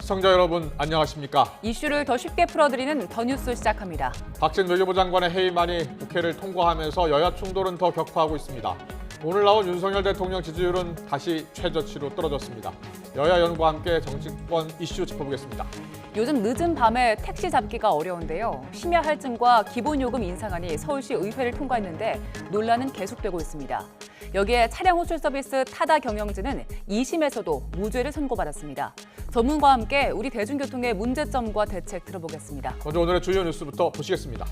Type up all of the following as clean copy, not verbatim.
시청자 여러분 안녕하십니까? 이슈를 더 쉽게 풀어드리는 더 뉴스 시작합니다. 박진 외교부 장관의 해임안이 국회를 통과하면서 여야 충돌은 더 격화하고 있습니다. 오늘 나온 윤석열 대통령 지지율은 다시 최저치로 떨어졌습니다. 여야 연구와 함께 정치권 이슈 짚어보겠습니다. 요즘 늦은 밤에 택시 잡기가 어려운데요. 심야 할증과 기본요금 인상안이 서울시 의회를 통과했는데 논란은 계속되고 있습니다. 여기에 차량 호출 서비스 타다 경영진은 2심에서도 무죄를 선고받았습니다. 전문가와 함께 우리 대중교통의 문제점과 대책 들어보겠습니다. 먼저 오늘의 주요 뉴스부터 보시겠습니다.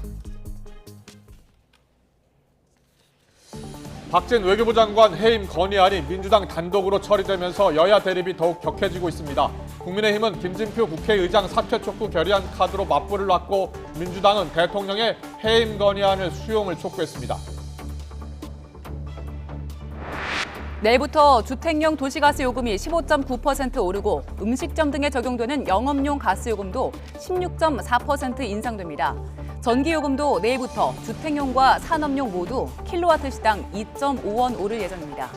박진 외교부 장관 해임 건의안이 민주당 단독으로 처리되면서 여야 대립이 더욱 격해지고 있습니다. 국민의힘은 김진표 국회의장 사퇴 촉구 결의안 카드로 맞불을 놨고 민주당은 대통령의 해임 건의안을 수용을 촉구했습니다. 내일부터 주택용 도시가스 요금이 15.9% 오르고 음식점 등에 적용되는 영업용 가스 요금도 16.4% 인상됩니다. 전기요금도 내일부터 주택용과 산업용 모두 킬로와트시당 2.5원 오를 예정입니다.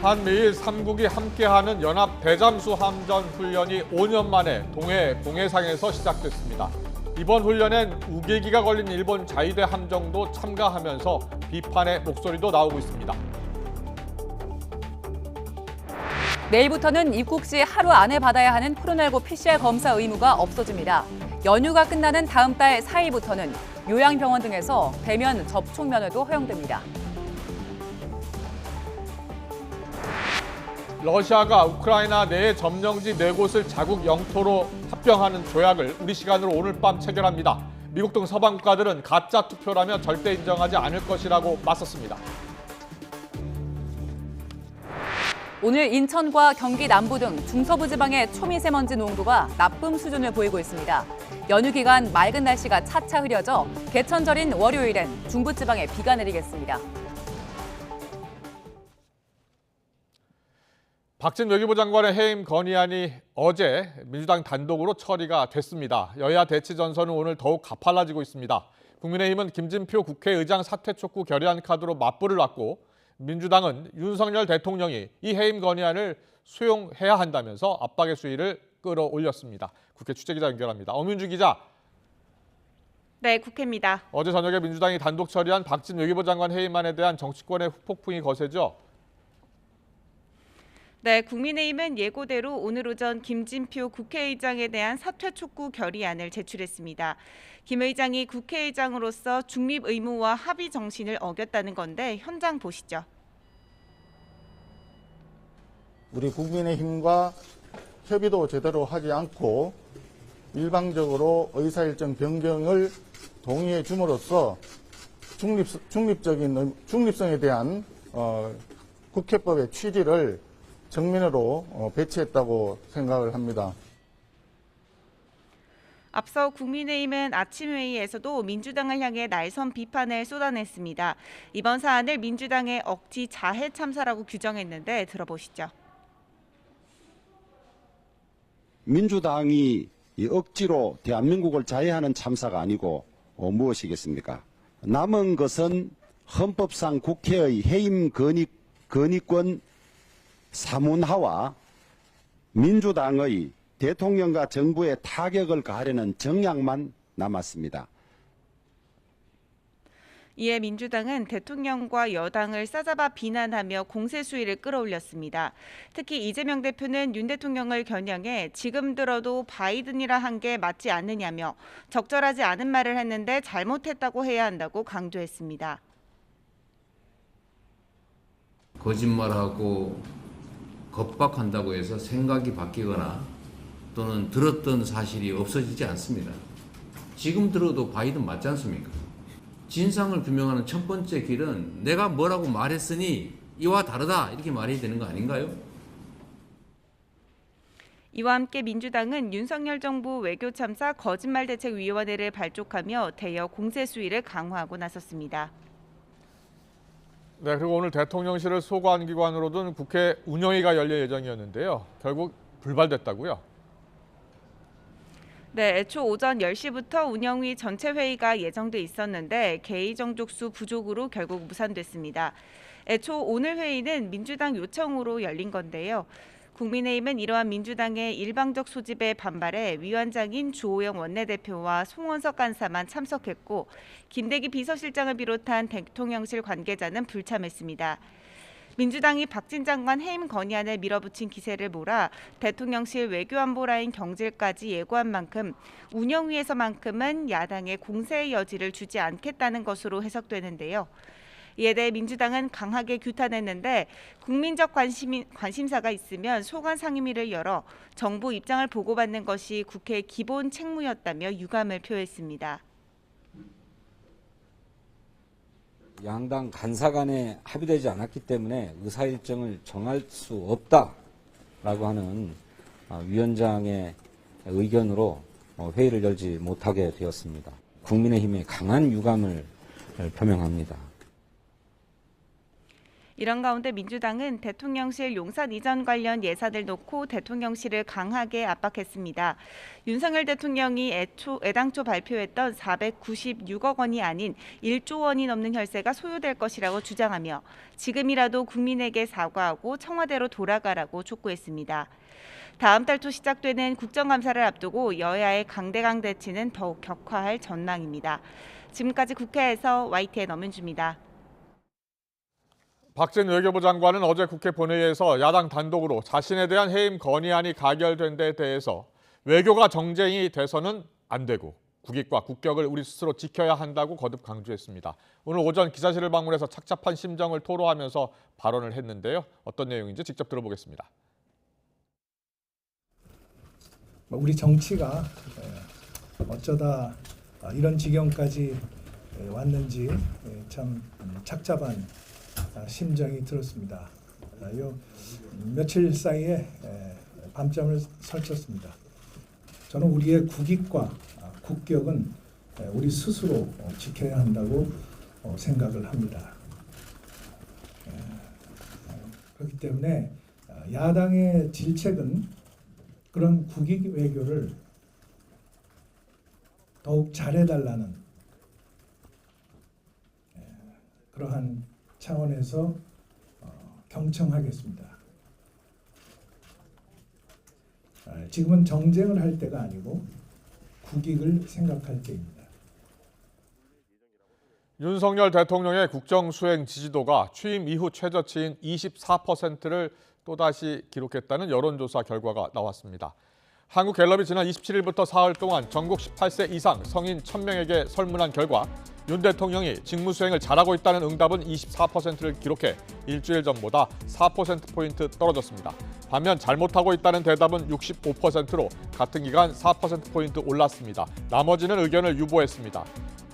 한미일 3국이 함께하는 연합 대잠수 함전 훈련이 5년 만에 동해 공해상에서 시작됐습니다. 이번 훈련엔 우계기가 걸린 일본 자위대 함정도 참가하면서 비판의 목소리도 나오고 있습니다. 내일부터는 입국 시 하루 안에 받아야 하는 코로나19 PCR 검사 의무가 없어집니다. 연휴가 끝나는 다음 달 4일부터는 요양병원 등에서 대면 접촉 면회도 허용됩니다. 러시아가 우크라이나 내의 점령지 4곳을 자국 영토로 합병하는 조약을 우리 시간으로 오늘 밤 체결합니다. 미국 등 서방 국가들은 가짜 투표라며 절대 인정하지 않을 것이라고 맞섰습니다. 오늘 인천과 경기 남부 등 중서부 지방의 초미세먼지 농도가 나쁨 수준을 보이고 있습니다. 연휴 기간 맑은 날씨가 차차 흐려져 개천절인 월요일엔 중부 지방에 비가 내리겠습니다. 박진 외교부 장관의 해임 건의안이 어제 민주당 단독으로 처리가 됐습니다. 여야 대치 전선은 오늘 더욱 가팔라지고 있습니다. 국민의힘은 김진표 국회의장 사퇴 촉구 결의안 카드로 맞불을 놨고 민주당은 윤석열 대통령이 이 해임 건의안을 수용해야 한다면서 압박의 수위를 끌어올렸습니다. 국회 취재기자 연결합니다. 엄윤주 기자. 네, 국회입니다. 어제 저녁에 민주당이 단독 처리한 박진 외교부 장관 해임안에 대한 정치권의 후폭풍이 거세죠. 네, 국민의힘은 예고대로 오늘 오전 김진표 국회의장에 대한 사퇴 촉구 결의안을 제출했습니다. 김 의장이 국회의장으로서 중립 의무와 합의 정신을 어겼다는 건데 현장 보시죠. 우리 국민의힘과 협의도 제대로 하지 않고 일방적으로 의사일정 변경을 동의해 줌으로써 중립성에 대한 국회법의 취지를 정면으로 배치했다고 생각을 합니다. 앞서 국민의힘은 아침 회의에서도 민주당을 향해 날선 비판을 쏟아냈습니다. 이번 사안을 민주당의 억지 자해 참사라고 규정했는데 들어보시죠. 민주당이 억지로 대한민국을 자해하는 참사가 아니고 무엇이겠습니까? 남은 것은 헌법상 국회의 해임 건의권 사문화와 민주당의 대통령과 정부의 타격을 가하려는 정략만 남았습니다. 이에 민주당은 대통령과 여당을 싸잡아 비난하며 공세 수위를 끌어올렸습니다. 특히 이재명 대표는 윤 대통령을 겨냥해 지금 들어도 바이든이라 한 게 맞지 않느냐며 적절하지 않은 말을 했는데 잘못했다고 해야 한다고 강조했습니다. 거짓말하고 겁박한다고 해서 생각이 바뀌거나 또는 들었던 사실이 없어지지 않습니다. 지금 들어도 바이든 맞지 않습니까? 진상을 규명하는 첫 번째 길은 내가 뭐라고 말했으니 이와 다르다 이렇게 말해야 되는 거 아닌가요? 이와 함께 민주당은 윤석열 정부 외교참사 거짓말대책위원회를 발족하며 대여 공세 수위를 강화하고 나섰습니다. 네, 그리고 오늘 대통령실을 소관기관으로 둔 국회 운영위가 열릴 예정이었는데요. 결국 불발됐다고요? 네, 애초 오전 10시부터 운영위 전체 회의가 예정돼 있었는데 개의 정족수 부족으로 결국 무산됐습니다. 애초 오늘 회의는 민주당 요청으로 열린 건데요. 국민의힘은 이러한 민주당의 일방적 소집에 반발해 위원장인 주호영 원내대표와 송원석 간사만 참석했고 김대기 비서실장을 비롯한 대통령실 관계자는 불참했습니다. 민주당이 박진 장관 해임 건의안을 밀어붙인 기세를 몰아 대통령실 외교안보라인 경질까지 예고한 만큼 운영위에서만큼은 야당의 공세의 여지를 주지 않겠다는 것으로 해석되는데요. 이에 대해 민주당은 강하게 규탄했는데 국민적 관심사가 있으면 소관 상임위를 열어 정부 입장을 보고받는 것이 국회의 기본 책무였다며 유감을 표했습니다. 양당 간사 간에 합의되지 않았기 때문에 의사일정을 정할 수 없다라고 하는 위원장의 의견으로 회의를 열지 못하게 되었습니다. 국민의힘의 강한 유감을 표명합니다. 이런 가운데 민주당은 대통령실 용산 이전 관련 예산을 놓고 대통령실을 강하게 압박했습니다. 윤석열 대통령이 애당초 발표했던 496억 원이 아닌 1조 원이 넘는 혈세가 소요될 것이라고 주장하며 지금이라도 국민에게 사과하고 청와대로 돌아가라고 촉구했습니다. 다음 달 초 시작되는 국정감사를 앞두고 여야의 강대강 대치는 더욱 격화할 전망입니다. 지금까지 국회에서 YTN 엄은주입니다. 박진 외교부 장관은 어제 국회 본회의에서 야당 단독으로 자신에 대한 해임 건의안이 가결된 데 대해서 외교가 정쟁이 돼서는 안 되고 국익과 국격을 우리 스스로 지켜야 한다고 거듭 강조했습니다. 오늘 오전 기자실을 방문해서 착잡한 심정을 토로하면서 발언을 했는데요. 어떤 내용인지 직접 들어보겠습니다. 우리 정치가 어쩌다 이런 지경까지 왔는지 참 착잡한 심정이 들었습니다. 요 며칠 사이에 밤잠을 설쳤습니다. 저는 우리의 국익과 국격은 우리 스스로 지켜야 한다고 생각을 합니다. 그렇기 때문에 야당의 질책은 그런 국익 외교를 더욱 잘해달라는 그러한 차원에서 경청하겠습니다. 지금은 정쟁을 할 때가 아니고 국익을 생각할 때입니다. 윤석열 대통령의 국정수행 지지도가 취임 이후 최저치인 24%를 또다시 기록했다는 여론조사 결과가 나왔습니다. 한국갤럽이 지난 27일부터 사흘 동안 전국 18세 이상 성인 1000명에게 설문한 결과 윤 대통령이 직무수행을 잘하고 있다는 응답은 24%를 기록해 일주일 전보다 4%포인트 떨어졌습니다. 반면 잘못하고 있다는 대답은 65%로 같은 기간 4%포인트 올랐습니다. 나머지는 의견을 유보했습니다.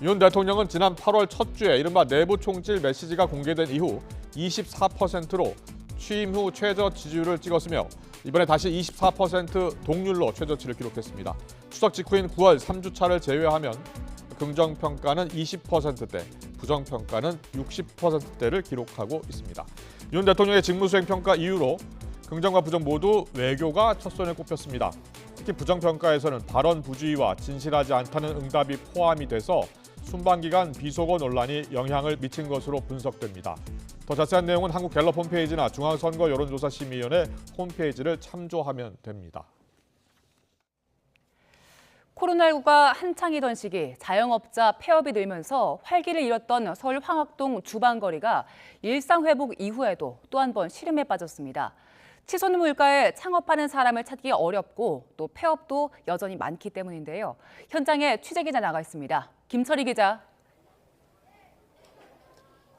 윤 대통령은 지난 8월 첫 주에 이른바 내부 총질 메시지가 공개된 이후 24%로 취임 후 최저 지지율을 찍었으며 이번에 다시 24% 동률로 최저치를 기록했습니다. 추석 직후인 9월 3주차를 제외하면 긍정평가는 20%대, 부정평가는 60%대를 기록하고 있습니다. 윤 대통령의 직무수행 평가 이후로 긍정과 부정 모두 외교가 첫손에 꼽혔습니다. 특히 부정평가에서는 발언 부주의와 진실하지 않다는 응답이 포함이 돼서 순방기간 비속어 논란이 영향을 미친 것으로 분석됩니다. 더 자세한 내용은 한국갤럽 홈페이지나 중앙선거 여론조사심의위원회 홈페이지를 참조하면 됩니다. 코로나19가 한창이던 시기 자영업자 폐업이 늘면서 활기를 잃었던 서울 황학동 주방거리가 일상회복 이후에도 또 한 번 시름에 빠졌습니다. 치솟는 물가에 창업하는 사람을 찾기 어렵고 또 폐업도 여전히 많기 때문인데요. 현장에 취재기자 나가 있습니다. 김철희 기자.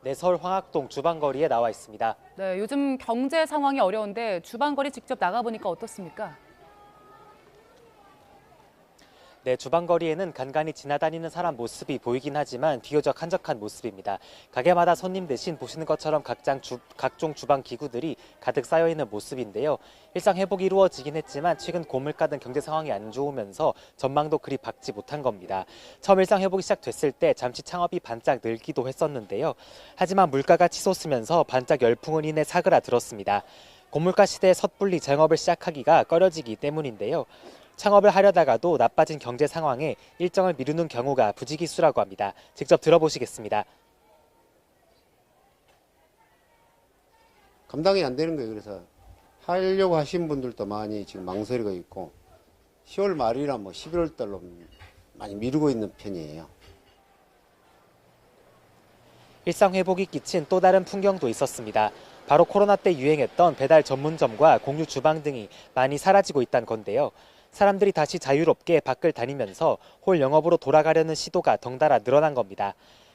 네, 서울 황학동 주방거리에 나와 있습니다. 네, 요즘 경제 상황이 어려운데 주방거리 직접 나가보니까 어떻습니까? 네, 주방거리에는 간간히 지나다니는 사람 모습이 보이긴 하지만 비교적 한적한 모습입니다. 가게마다 손님 대신 보시는 것처럼 각종 주방 기구들이 가득 쌓여있는 모습인데요. 일상 회복이 이루어지긴 했지만 최근 고물가 등 경제 상황이 안 좋으면서 전망도 그리 밝지 못한 겁니다. 처음 일상 회복이 시작됐을 때 잠시 창업이 반짝 늘기도 했었는데요. 하지만 물가가 치솟으면서 반짝 열풍은 이내 사그라들었습니다. 고물가 시대에 섣불리 자영업을 시작하기가 꺼려지기 때문인데요. 창업을 하려다가도 나빠진 경제 상황에 일정을 미루는 경우가 부지기수라고 합니다. 직접 들어보시겠습니다. 감당이 안 되는 거예요. 그래서 하려고 하신 분들도 많이 지금 망설이고 있고 10월 말이나 11월 달로 많이 미루고 있는 편이에요. 일상 회복이 끼친 또 다른 풍경도 있었습니다. 바로 코로나 때 유행했던 배달 전문점과 공유 주방 등이 많이 사라지고 있다는 건데요. 사람들이 다시 자유롭게 밖을 다니면서 홀 영업으로 돌아가려는 시도가 덩달아 늘어난 겁니다.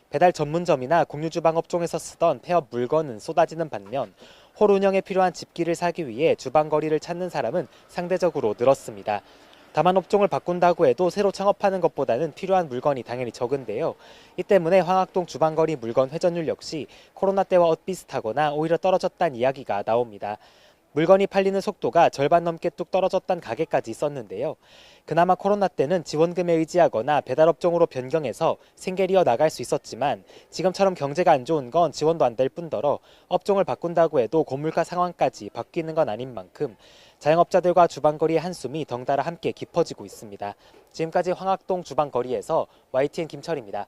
배달 전문점이나 공유 주방 업종에서 쓰던 폐업 물건은 쏟아지는 반면 홀 운영에 필요한 집기를 사기 위해 주방거리를 찾는 사람은 상대적으로 늘었습니다. 다만 업종을 바꾼다고 해도 새로 창업하는 것보다는 필요한 물건이 당연히 적은데요. 이 때문에 황학동 주방거리 물건 회전율 역시 코로나 때와 엇비슷하거나 오히려 떨어졌다는 이야기가 나옵니다. 물건이 팔리는 속도가 절반 넘게 뚝 떨어졌다는 가게까지 있었는데요. 그나마 코로나 때는 지원금에 의지하거나 배달업종으로 변경해서 생계를 이어나갈 수 있었지만 지금처럼 경제가 안 좋은 건 지원도 안 될 뿐더러 업종을 바꾼다고 해도 고물가 상황까지 바뀌는 건 아닌 만큼 자영업자들과 주방거리의 한숨이 덩달아 함께 깊어지고 있습니다. 지금까지 황학동 주방거리에서 YTN 김철입니다.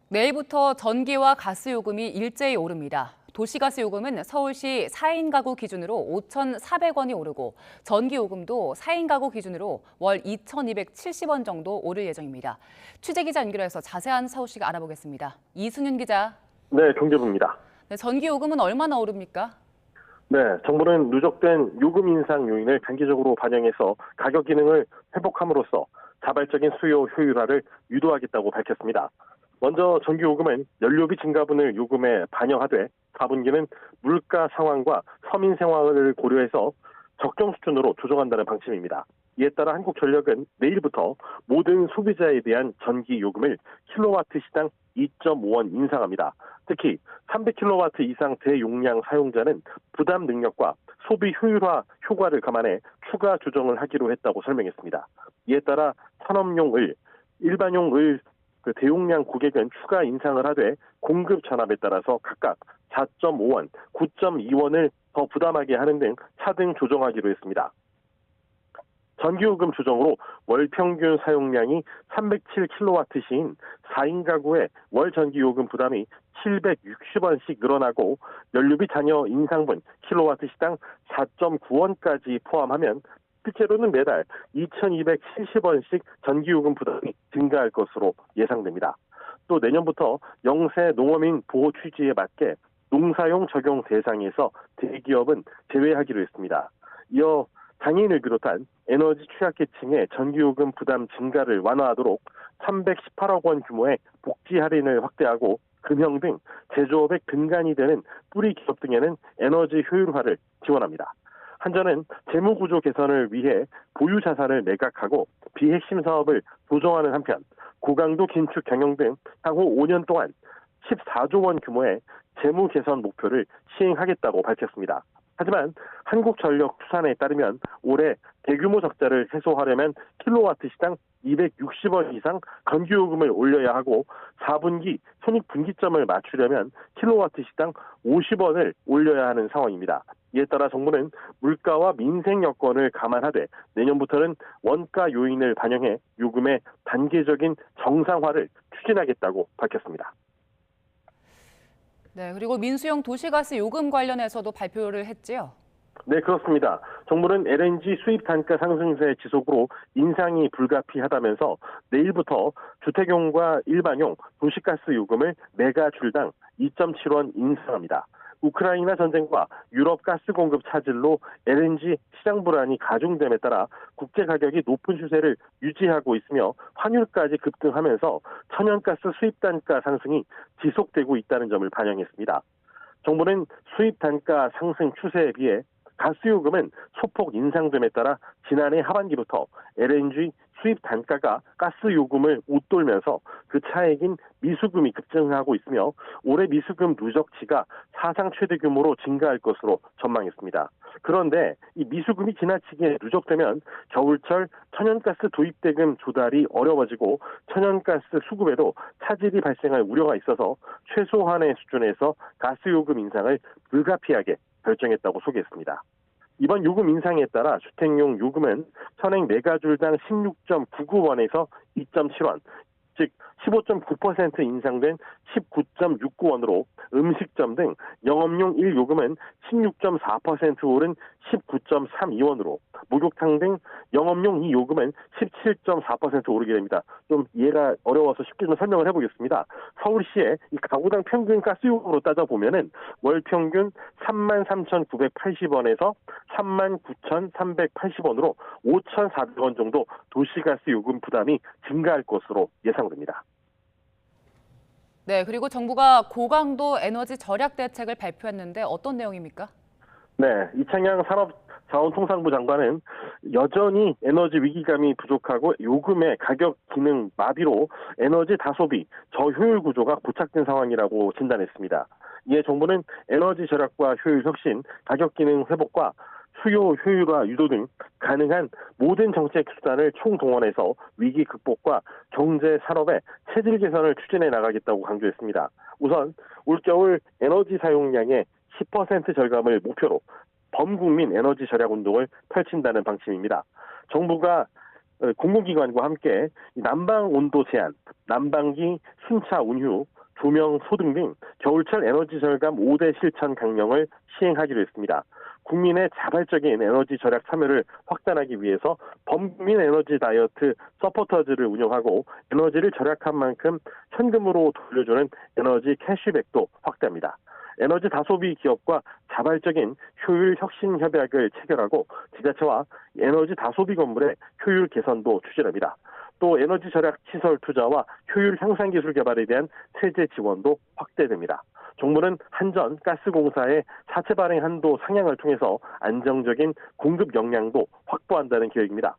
내일부터 전기와 가스 요금이 일제히 오릅니다. 도시가스 요금은 서울시 4인 가구 기준으로 5,400원이 오르고 전기 요금도 4인 가구 기준으로 월 2,270원 정도 오를 예정입니다. 취재기자 연결해서 자세한 서울시가 알아보겠습니다. 이순윤 기자. 네, 경제부입니다. 네, 전기 요금은 얼마나 오릅니까? 네, 정부는 누적된 요금 인상 요인을 단기적으로 반영해서 가격 기능을 회복함으로써 자발적인 수요 효율화를 유도하겠다고 밝혔습니다. 먼저 전기요금은 연료비 증가분을 요금에 반영하되 4분기는 물가 상황과 서민 생활을 고려해서 적정 수준으로 조정한다는 방침입니다. 이에 따라 한국전력은 내일부터 모든 소비자에 대한 전기요금을 킬로와트 시당 2.5원 인상합니다. 특히 300kW 이상 대용량 사용자는 부담 능력과 소비 효율화 효과를 감안해 추가 조정을 하기로 했다고 설명했습니다. 이에 따라 산업용 일반용 대용량 고객은 추가 인상을 하되 공급 전압에 따라서 각각 4.5원, 9.2원을 더 부담하게 하는 등 차등 조정하기로 했습니다. 전기요금 조정으로 월 평균 사용량이 307kW시인 4인 가구의 월 전기요금 부담이 760원씩 늘어나고 연료비 잔여 인상분 킬로와트 시당 4.9원까지 포함하면 실제로는 매달 2,270원씩 전기요금 부담이 증가할 것으로 예상됩니다. 또 내년부터 영세 농어민 보호 취지에 맞게 농사용 적용 대상에서 대기업은 제외하기로 했습니다. 이어 장애인을 비롯한 에너지 취약계층의 전기요금 부담 증가를 완화하도록 318억 원 규모의 복지 할인을 확대하고 금형 등 제조업의 근간이 되는 뿌리 기업 등에는 에너지 효율화를 지원합니다. 한전은 재무구조 개선을 위해 보유 자산을 매각하고 비핵심 사업을 조정하는 한편 고강도 긴축 경영 등 향후 5년 동안 14조 원 규모의 재무 개선 목표를 시행하겠다고 밝혔습니다. 하지만 한국전력 추산에 따르면 올해 대규모 적자를 해소하려면 킬로와트 시당 260원 이상 전기요금을 올려야 하고 4분기 손익분기점을 맞추려면 킬로와트 시당 50원을 올려야 하는 상황입니다. 이에 따라 정부는 물가와 민생 여건을 감안하되 내년부터는 원가 요인을 반영해 요금의 단계적인 정상화를 추진하겠다고 밝혔습니다. 네, 그리고 민수용 도시가스 요금 관련해서도 발표를 했지요. 네, 그렇습니다. 정부는 LNG 수입 단가 상승세 지속으로 인상이 불가피하다면서 내일부터 주택용과 일반용 도시가스 요금을 메가줄당 2.7원 인상합니다. 우크라이나 전쟁과 유럽 가스 공급 차질로 LNG 시장 불안이 가중됨에 따라 국제 가격이 높은 추세를 유지하고 있으며 환율까지 급등하면서 천연가스 수입 단가 상승이 지속되고 있다는 점을 반영했습니다. 정부는 수입 단가 상승 추세에 비해 가스요금은 소폭 인상됨에 따라 지난해 하반기부터 LNG 수입 단가가 가스요금을 웃돌면서 그 차액인 미수금이 급증하고 있으며 올해 미수금 누적치가 사상 최대 규모로 증가할 것으로 전망했습니다. 그런데 이 미수금이 지나치게 누적되면 겨울철 천연가스 도입 대금 조달이 어려워지고 천연가스 수급에도 차질이 발생할 우려가 있어서 최소한의 수준에서 가스요금 인상을 불가피하게 결정했다고 소개했습니다. 이번 요금 인상에 따라 주택용 요금은 현행 메가줄당 16.99원에서 2.7원, 즉 15.9% 인상된 19.69원으로 음식점 등 영업용 1요금은 16.4% 오른 19.32원으로 목욕탕 등 영업용 2요금은 17.4% 오르게 됩니다. 좀 이해가 어려워서 쉽게 좀 설명을 해보겠습니다. 서울시의 이 가구당 평균 가스요금으로 따져보면은 월 평균 33,980원에서 39,380원으로 5,400원 정도 도시가스 요금 부담이 증가할 것으로 예상됩니다. 네, 그리고 정부가 고강도 에너지 절약 대책을 발표했는데 어떤 내용입니까? 네, 이창양 산업자원통상부 장관은 여전히 에너지 위기감이 부족하고 요금의 가격 기능 마비로 에너지 다소비, 저효율 구조가 고착된 상황이라고 진단했습니다. 이에 정부는 에너지 절약과 효율 혁신, 가격 기능 회복과 수요 효율화 유도 등 가능한 모든 정책 수단을 총동원해서 위기 극복과 경제 산업의 체질 개선을 추진해 나가겠다고 강조했습니다. 우선 올겨울 에너지 사용량의 10% 절감을 목표로 범국민 에너지 절약 운동을 펼친다는 방침입니다. 정부가 공공기관과 함께 난방 온도 제한, 난방기 순차 운휴, 조명 소등 등 겨울철 에너지 절감 5대 실천 강령을 시행하기로 했습니다. 국민의 자발적인 에너지 절약 참여를 확산하기 위해서 범국민 에너지 다이어트 서포터즈를 운영하고 에너지를 절약한 만큼 현금으로 돌려주는 에너지 캐시백도 확대합니다. 에너지 다소비 기업과 자발적인 효율 혁신 협약을 체결하고 지자체와 에너지 다소비 건물의 효율 개선도 추진합니다. 또 에너지 절약 시설 투자와 효율 향상 기술 개발에 대한 세제 지원도 확대됩니다. 정부는 한전 가스공사의 사채 발행 한도 상향을 통해서 안정적인 공급 역량도 확보한다는 계획입니다.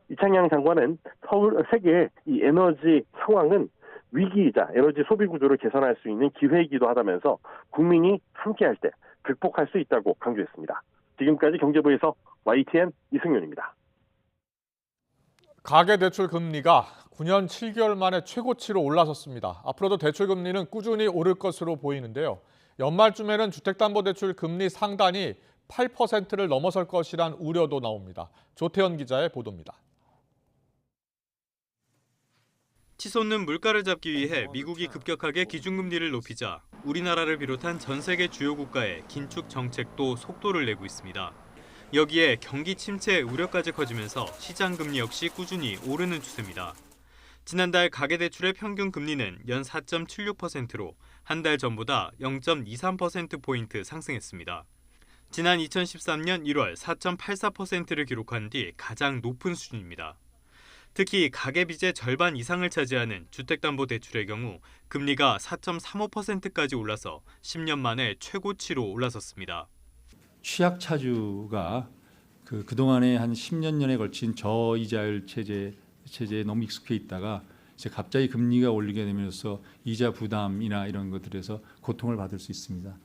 이창양 장관은 세계의 이 에너지 상황은 위기이자 에너지 소비 구조를 개선할 수 있는 기회이기도 하다면서 국민이 함께할 때 극복할 수 있다고 강조했습니다. 지금까지 경제부에서 YTN 이승윤입니다. 가계대출 금리가 9년 7개월 만에 최고치로 올라섰습니다. 앞으로도 대출 금리는 꾸준히 오를 것으로 보이는데요. 연말쯤에는 주택담보대출 금리 상단이 8%를 넘어설 것이란 우려도 나옵니다. 조태현 기자의 보도입니다. 치솟는 물가를 잡기 위해 미국이 급격하게 기준금리를 높이자 우리나라를 비롯한 전 세계 주요 국가의 긴축 정책도 속도를 내고 있습니다. 여기에 경기 침체 우려까지 커지면서 시장 금리 역시 꾸준히 오르는 추세입니다. 지난달 가계대출의 평균 금리는 연 4.76%로 한 달 전보다 0.23%포인트 상승했습니다. 지난 2013년 1월 4.84%를 기록한 뒤 가장 높은 수준입니다. 특히 가계빚의 절반 이상을 차지하는 주택담보대출의 경우 금리가 4.35%까지 올라서 10년 만에 최고치로 올라섰습니다. 취약차주가 그동안에 한 10년 년에 걸친 저이자율 체제에 너무 익숙해 있다가 이제 갑자기 금리가 올리게 되면서 이자 부담이나 이런 것들에서 고통을 받을 수 있습니다.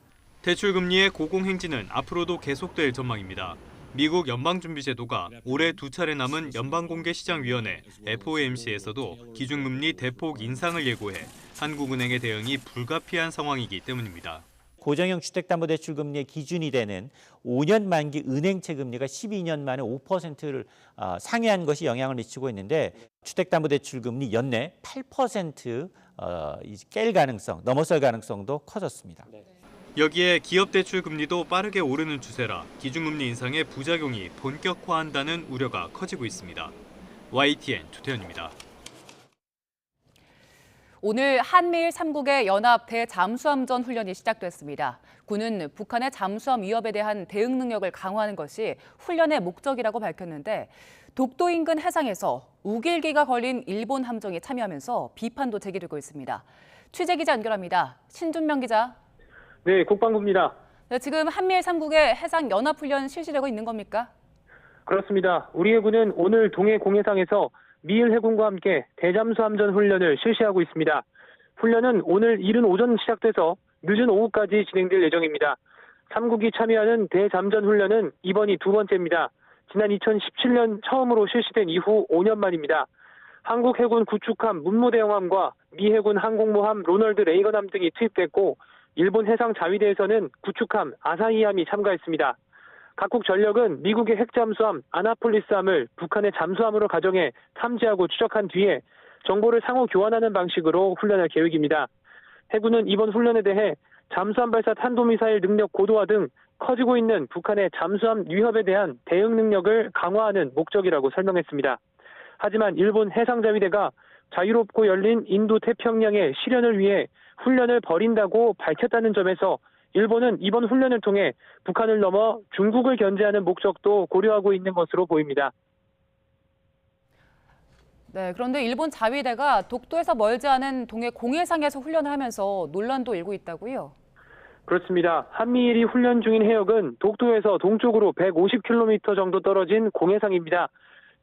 대출 금리의 고공행진은 앞으로도 계속될 전망입니다. 미국 연방준비제도가 올해 2차례 남은 연방공개시장위원회 FOMC에서도 기준금리 대폭 인상을 예고해 한국은행의 대응이 불가피한 상황이기 때문입니다. 고정형 주택담보대출 금리의 기준이 되는 5년 만기 은행채 금리가 12년 만에 5%를 상회한 것이 영향을 미치고 있는데 주택담보대출 금리 연내 8% 깰 가능성, 넘어설 가능성도 커졌습니다. 여기에 기업대출 금리도 빠르게 오르는 추세라 기준금리 인상의 부작용이 본격화한다는 우려가 커지고 있습니다. YTN 조태현입니다. 오늘 한미일 3국의 연합 대잠수함전 훈련이 시작됐습니다. 군은 북한의 잠수함 위협에 대한 대응 능력을 강화하는 것이 훈련의 목적이라고 밝혔는데 독도 인근 해상에서 우길기가 걸린 일본 함정에 참여하면서 비판도 제기되고 있습니다. 취재 기자 연결합니다. 신준명 기자. 네, 국방부입니다. 네, 지금 한미일 3국의 해상 연합 훈련 실시되고 있는 겁니까? 그렇습니다. 우리 해군은 오늘 동해 공해상에서 미일 해군과 함께 대잠수함전 훈련을 실시하고 있습니다. 훈련은 오늘 이른 오전 시작돼서 늦은 오후까지 진행될 예정입니다. 3국이 참여하는 대잠전 훈련은 이번이 두 번째입니다. 지난 2017년 처음으로 실시된 이후 5년 만입니다. 한국 해군 구축함 문무대형함과 미 해군 항공모함 로널드 레이건함 등이 투입됐고 일본 해상 자위대에서는 구축함 아사히함이 참가했습니다. 각국 전력은 미국의 핵잠수함 아나폴리스함을 북한의 잠수함으로 가정해 탐지하고 추적한 뒤에 정보를 상호 교환하는 방식으로 훈련할 계획입니다. 해군은 이번 훈련에 대해 잠수함 발사 탄도미사일 능력 고도화 등 커지고 있는 북한의 잠수함 위협에 대한 대응 능력을 강화하는 목적이라고 설명했습니다. 하지만 일본 해상자위대가 자유롭고 열린 인도 태평양의 실현을 위해 훈련을 벌인다고 밝혔다는 점에서 일본은 이번 훈련을 통해 북한을 넘어 중국을 견제하는 목적도 고려하고 있는 것으로 보입니다. 네, 그런데 일본 자위대가 독도에서 멀지 않은 동해 공해상에서 훈련을 하면서 논란도 일고 있다고요? 그렇습니다. 한미일이 훈련 중인 해역은 독도에서 동쪽으로 150km 정도 떨어진 공해상입니다.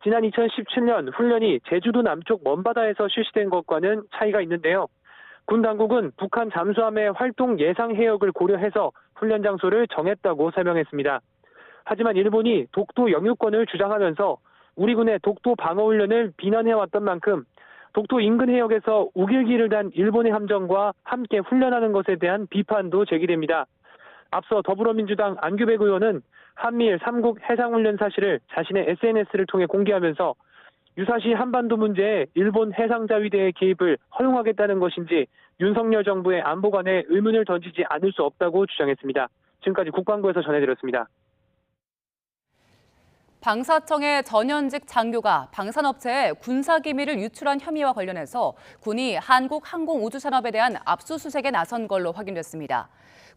지난 2017년 훈련이 제주도 남쪽 먼바다에서 실시된 것과는 차이가 있는데요. 군 당국은 북한 잠수함의 활동 예상 해역을 고려해서 훈련 장소를 정했다고 설명했습니다. 하지만 일본이 독도 영유권을 주장하면서 우리 군의 독도 방어 훈련을 비난해왔던 만큼 독도 인근 해역에서 우길기를 단 일본의 함정과 함께 훈련하는 것에 대한 비판도 제기됩니다. 앞서 더불어민주당 안규백 의원은 한미일 3국 해상훈련 사실을 자신의 SNS를 통해 공개하면서 유사시 한반도 문제에 일본 해상자위대의 개입을 허용하겠다는 것인지 윤석열 정부의 안보관에 의문을 던지지 않을 수 없다고 주장했습니다. 지금까지 국방부에서 전해드렸습니다. 방사청의 전현직 장교가 방산업체에 군사기밀을 유출한 혐의와 관련해서 군이 한국항공우주산업에 대한 압수수색에 나선 걸로 확인됐습니다.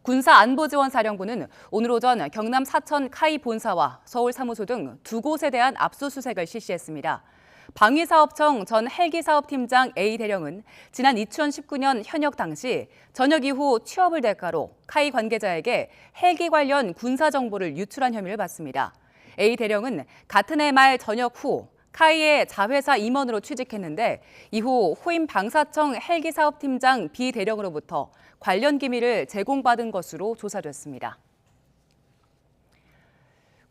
군사안보지원사령부는 오늘 오전 경남 사천 카이 본사와 서울 사무소 등 두 곳에 대한 압수수색을 실시했습니다. 방위사업청 전 헬기사업팀장 A 대령은 지난 2019년 현역 당시 전역 이후 취업을 대가로 카이 관계자에게 헬기 관련 군사 정보를 유출한 혐의를 받습니다. A 대령은 같은 해 말 전역 후 카이의 자회사 임원으로 취직했는데 이후 후임 방사청 헬기사업팀장 B 대령으로부터 관련 기밀을 제공받은 것으로 조사됐습니다.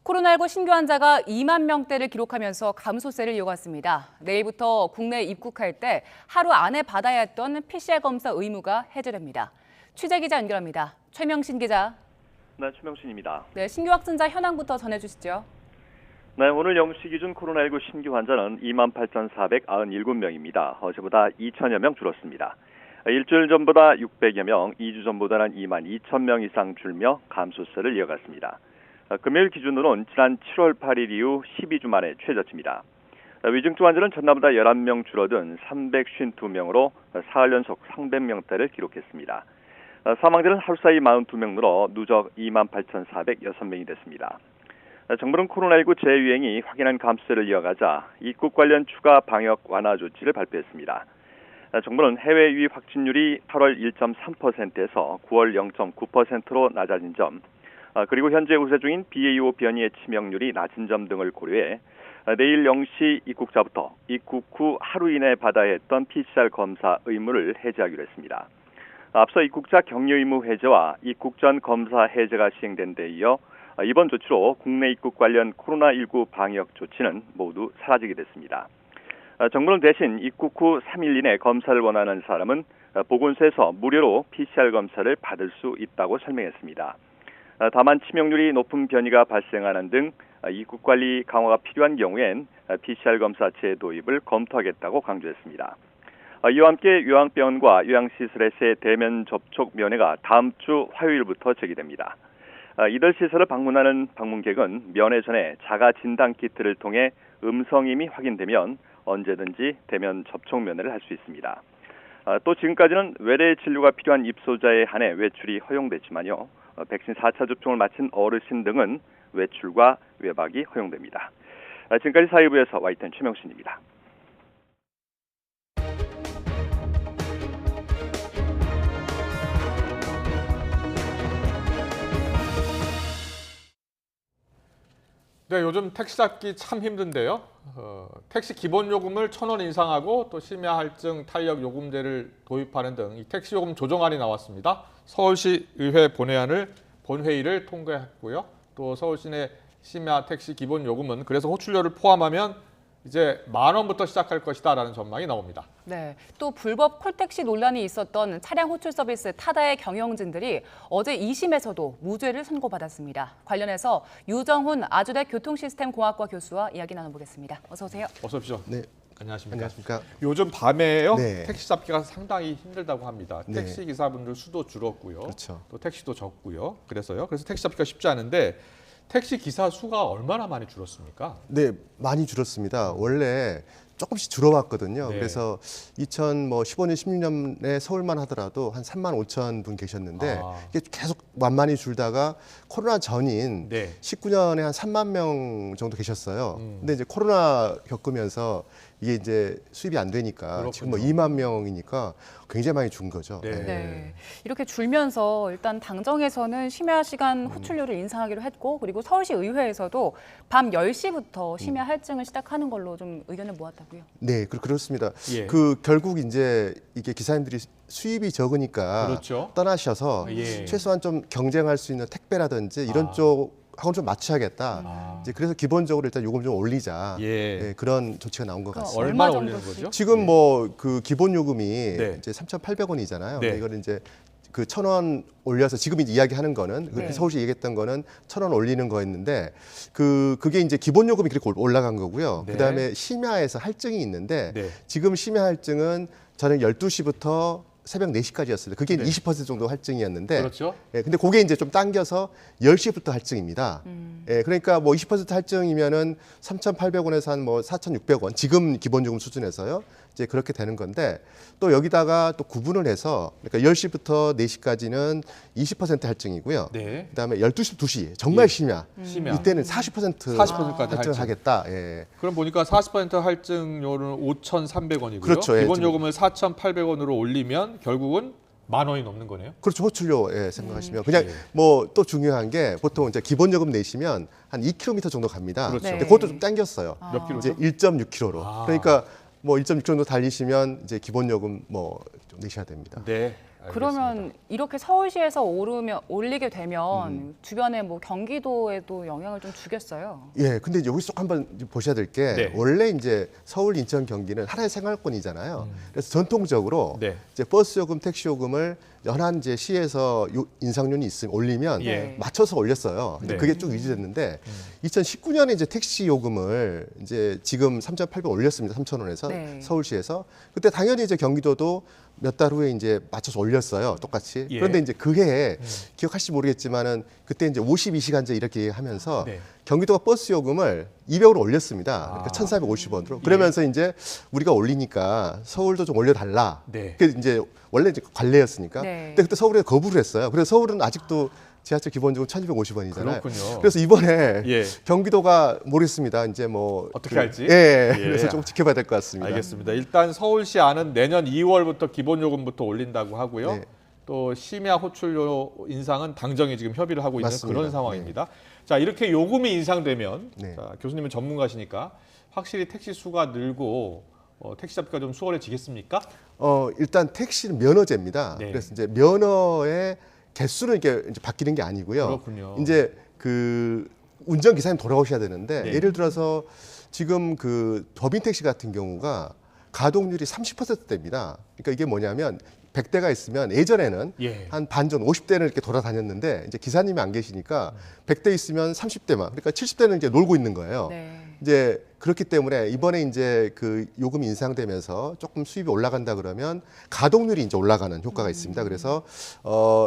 코로나19 신규 환자가 2만 명대를 기록하면서 감소세를 이어갔습니다. 내일부터 국내에 입국할 때 하루 안에 받아야 했던 PCR 검사 의무가 해제됩니다. 취재기자 연결합니다. 최명신 기자. 네, 최명신입니다. 네, 신규 확진자 현황부터 전해주시죠. 네, 오늘 0시 기준 코로나19 신규 환자는 28,497명입니다. 어제보다 2천여 명 줄었습니다. 일주일 전보다 600여 명, 2주 전보다는 2만 2천 명 이상 줄며 감소세를 이어갔습니다. 금요일 기준으로는 지난 7월 8일 이후 12주 만에 최저치입니다. 위중증 환자는 전날보다 11명 줄어든 352명으로 사흘 연속 300명대를 기록했습니다. 사망자는 하루 사이 42명 늘어 누적 28,406명이 됐습니다. 정부는 코로나19 재유행이 확연한 감소세를 이어가자 입국 관련 추가 방역 완화 조치를 발표했습니다. 정부는 해외 유입 확진율이 8월 1.3%에서 9월 0.9%로 낮아진 점, 그리고 현재 우세 중인 BA.5 변이의 치명률이 낮은 점 등을 고려해 내일 0시 입국자부터 입국 후 하루 이내에 받아야 했던 PCR 검사 의무를 해제하기로 했습니다. 앞서 입국자 격리 의무 해제와 입국 전 검사 해제가 시행된 데 이어 이번 조치로 국내 입국 관련 코로나19 방역 조치는 모두 사라지게 됐습니다. 정부는 대신 입국 후 3일 이내 검사를 원하는 사람은 보건소에서 무료로 PCR 검사를 받을 수 있다고 설명했습니다. 다만 치명률이 높은 변이가 발생하는 등 입국 관리 강화가 필요한 경우엔 PCR 검사제 도입을 검토하겠다고 강조했습니다. 이와 함께 요양병원과 요양시설에서의 대면 접촉 면회가 다음 주 화요일부터 제기됩니다. 이들 시설을 방문하는 방문객은 면회 전에 자가 진단 키트를 통해 음성임이 확인되면 언제든지 대면 접촉 면회를 할 수 있습니다. 또 지금까지는 외래 진료가 필요한 입소자에 한해 외출이 허용됐지만요. 백신 4차 접종을 마친 어르신 등은 외출과 외박이 허용됩니다. 지금까지 사회부에서 와이튼 최명신입니다. 네, 요즘 택시 잡기 참 힘든데요. 택시 기본 요금을 1,000원 인상하고 또 심야 할증 탄력 요금제를 도입하는 등 이 택시 요금 조정안이 나왔습니다. 서울시 의회 본회의를 통과했고요. 또 서울시내 심야 택시 기본 요금은 그래서 호출료를 포함하면 이제 10,000원부터 시작할 것이다라는 전망이 나옵니다. 네, 또 불법 콜택시 논란이 있었던 차량 호출 서비스 타다의 경영진들이 어제 2심에서도 무죄를 선고받았습니다. 관련해서 유정훈 아주대 교통시스템공학과 교수와 이야기 나눠보겠습니다. 어서 오세요. 어서 오십시오. 네, 안녕하십니까. 요즘 밤에요. 네. 택시 잡기가 상당히 힘들다고 합니다. 네. 택시 기사분들 수도 줄었고요. 그렇죠. 또 택시도 적고요. 그래서 택시 잡기가 쉽지 않은데 택시 기사 수가 얼마나 많이 줄었습니까? 네, 많이 줄었습니다. 원래 조금씩 줄어왔거든요. 네. 그래서 2015년, 16년에 서울만 하더라도 한 3만 5천 분 계셨는데 이게 계속 완만히 줄다가 코로나 전인 네. 19년에 한 3만 명 정도 계셨어요. 근데 이제 코로나 겪으면서 이게 이제 수입이 안 되니까 지금 뭐 2만 명이니까 굉장히 많이 준 거죠. 네. 네. 이렇게 줄면서 일단 당정에서는 심야 시간 호출료를 인상하기로 했고 그리고 서울시 의회에서도 밤 10시부터 심야 할증을 시작하는 걸로 좀 의견을 모았다고요. 네, 그렇습니다. 예. 결국 이제 이게 기사님들이 수입이 적으니까 그렇죠. 떠나셔서 예. 최소한 좀 경쟁할 수 있는 택배라든지 이런 쪽하고는 좀 맞춰야겠다. 이제 그래서 기본적으로 일단 요금 좀 올리자. 예. 네, 그런 조치가 나온 것 같습니다. 얼마나 올리는 거죠? 지금 뭐 그 기본 요금이 네. 이제 3,800원이잖아요. 네. 이거는 이제 그 1,000원 올려서 지금 이제 이야기하는 거는 네. 서울시 얘기했던 거는 1,000원 올리는 거였는데 그게 이제 기본 요금이 그렇게 올라간 거고요. 네. 그다음에 심야에서 할증이 있는데 네. 지금 심야 할증은 저는 12시부터 새벽 4시까지였습니다. 그게 네. 20% 정도 할증이었는데 그렇죠. 예, 근데 그게 이제 좀 당겨서 10시부터 할증입니다. 예, 그러니까 뭐 20% 할증이면은 3,800원에서 한 뭐 4,600원 지금 기본요금 수준에서요. 이제 그렇게 되는 건데 또 여기다가 또 구분을 해서 그러니까 10시부터 4시까지는 20% 할증이고요. 네. 그다음에 12시, 2시 정말 심야. 심야. 이때는 40%까지 40%까지 할증하겠다. 예. 그럼 보니까 40% 할증료는 5,300원이고요. 그렇죠. 예, 기본 지금. 요금을 4,800원으로 올리면 결국은 10,000원이 넘는 거네요. 그렇죠. 호출료 생각하시면 그냥 뭐 또 중요한 게 보통 이제 기본 요금 내시면 한 2km 정도 갑니다. 그렇죠. 근데 그것도 좀 당겼어요. 몇 킬로죠? 이제 1.6km로. 그러니까 뭐 1.6km 정도 달리시면 이제 기본 요금 뭐 좀 내셔야 됩니다. 네. 그러면 이렇게 서울시에서 올리게 되면 주변에 뭐 경기도에도 영향을 좀 주겠어요. 예, 근데 여기서 꼭 한번 보셔야 될 게 네. 원래 이제 서울, 인천, 경기는 하나의 생활권이잖아요. 그래서 전통적으로 네. 이제 버스 요금, 택시 요금을 연한 이제 시에서 인상률이 있으면 올리면 예. 맞춰서 올렸어요. 근데 네. 그게 쭉 유지됐는데 2019년에 이제 택시 요금을 이제 지금 3,800원 올렸습니다. 3,000원에서 네. 서울시에서 그때 당연히 이제 경기도도 몇 달 후에 이제 맞춰서 올렸어요. 똑같이. 예. 그런데 이제 그 해에 기억하실지 모르겠지만은 그때 이제 52시간제 이렇게 하면서 네. 경기도가 버스 요금을 200으로 올렸습니다. 그러니까 1,450원으로. 그러면서 이제 우리가 올리니까 서울도 좀 올려달라. 네. 그게 이제 원래 이제 관례였으니까. 네. 근데 그때 서울에 거부를 했어요. 그래서 서울은 아직도 지하철 기본요금 1,250원이잖아요. 그렇군요. 그래서 이번에 예. 경기도가 모르겠습니다. 이제 뭐 어떻게 할지? 예. 예. 그래서 좀 지켜봐야 될 것 같습니다. 알겠습니다. 일단 서울시 안은 내년 2월부터 기본 요금부터 올린다고 하고요. 네. 또 심야 호출료 인상은 당정이 지금 협의를 하고 있는 맞습니다. 그런 상황입니다. 자, 이렇게 요금이 인상되면 네. 자, 교수님은 전문가시니까 확실히 택시 수가 늘고 택시 잡기가 좀 수월해지겠습니까? 일단 택시는 면허제입니다. 네. 그래서 이제 면허의 개수는 이게 이제 바뀌는 게 아니고요. 그렇군요. 이제 그 운전 기사님 돌아오셔야 되는데 네. 예를 들어서 지금 그 법인 택시 같은 경우가 가동률이 30%대입니다. 그러니까 이게 뭐냐면 100대가 있으면 예전에는 예. 한 반전 50대를 이렇게 돌아다녔는데 이제 기사님이 안 계시니까 100대 있으면 30대만 그러니까 70대는 이제 놀고 있는 거예요. 네. 이제 그렇기 때문에 이번에 이제 그 요금이 인상되면서 조금 수입이 올라간다 그러면 가동률이 이제 올라가는 효과가 있습니다. 그래서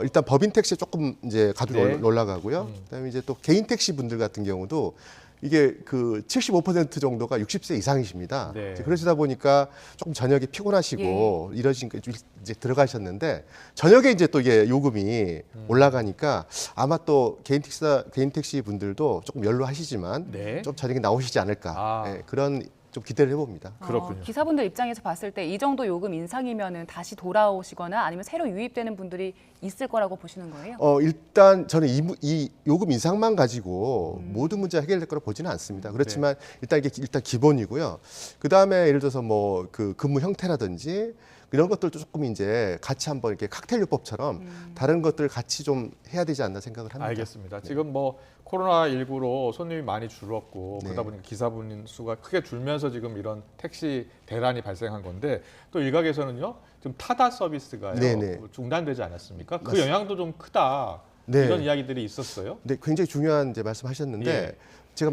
일단 법인 택시에 조금 이제 가동률이 네. 올라가고요. 그다음에 이제 또 개인 택시 분들 같은 경우도 이게 그 75% 정도가 60세 이상이십니다. 네. 이제 그러시다 보니까 조금 저녁에 피곤하시고 이러신 게 이제 들어가셨는데 저녁에 이제 또 이게 요금이 올라가니까 아마 또 개인 택시 분들도 조금 연로하시지만 네. 좀 저녁에 나오시지 않을까 예, 그런 좀 기대를 해봅니다. 그렇군요. 기사분들 입장에서 봤을 때 이 정도 요금 인상이면은 다시 돌아오시거나 아니면 새로 유입되는 분들이 있을 거라고 보시는 거예요? 일단 저는 이 요금 인상만 가지고 모든 문제가 해결될 거라고 보지는 않습니다. 그렇지만 일단 이게 일단 기본이고요. 그 다음에 예를 들어서 뭐 그 근무 형태라든지 이런 것들도 조금 이제 같이 한번 이렇게 칵테일요법처럼 다른 것들 같이 좀 해야 되지 않나 생각을 합니다. 알겠습니다. 지금 뭐 코로나19로 손님이 많이 줄었고 네. 그러다 보니까 기사분 수가 크게 줄면서 지금 이런 택시 대란이 발생한 건데 또 일각에서는요. 지금 타다 서비스가요. 네네. 중단되지 않았습니까? 그 맞습니다. 영향도 좀 크다. 네. 이런 이야기들이 있었어요. 네, 굉장히 중요한 이제 말씀하셨는데 예. 제가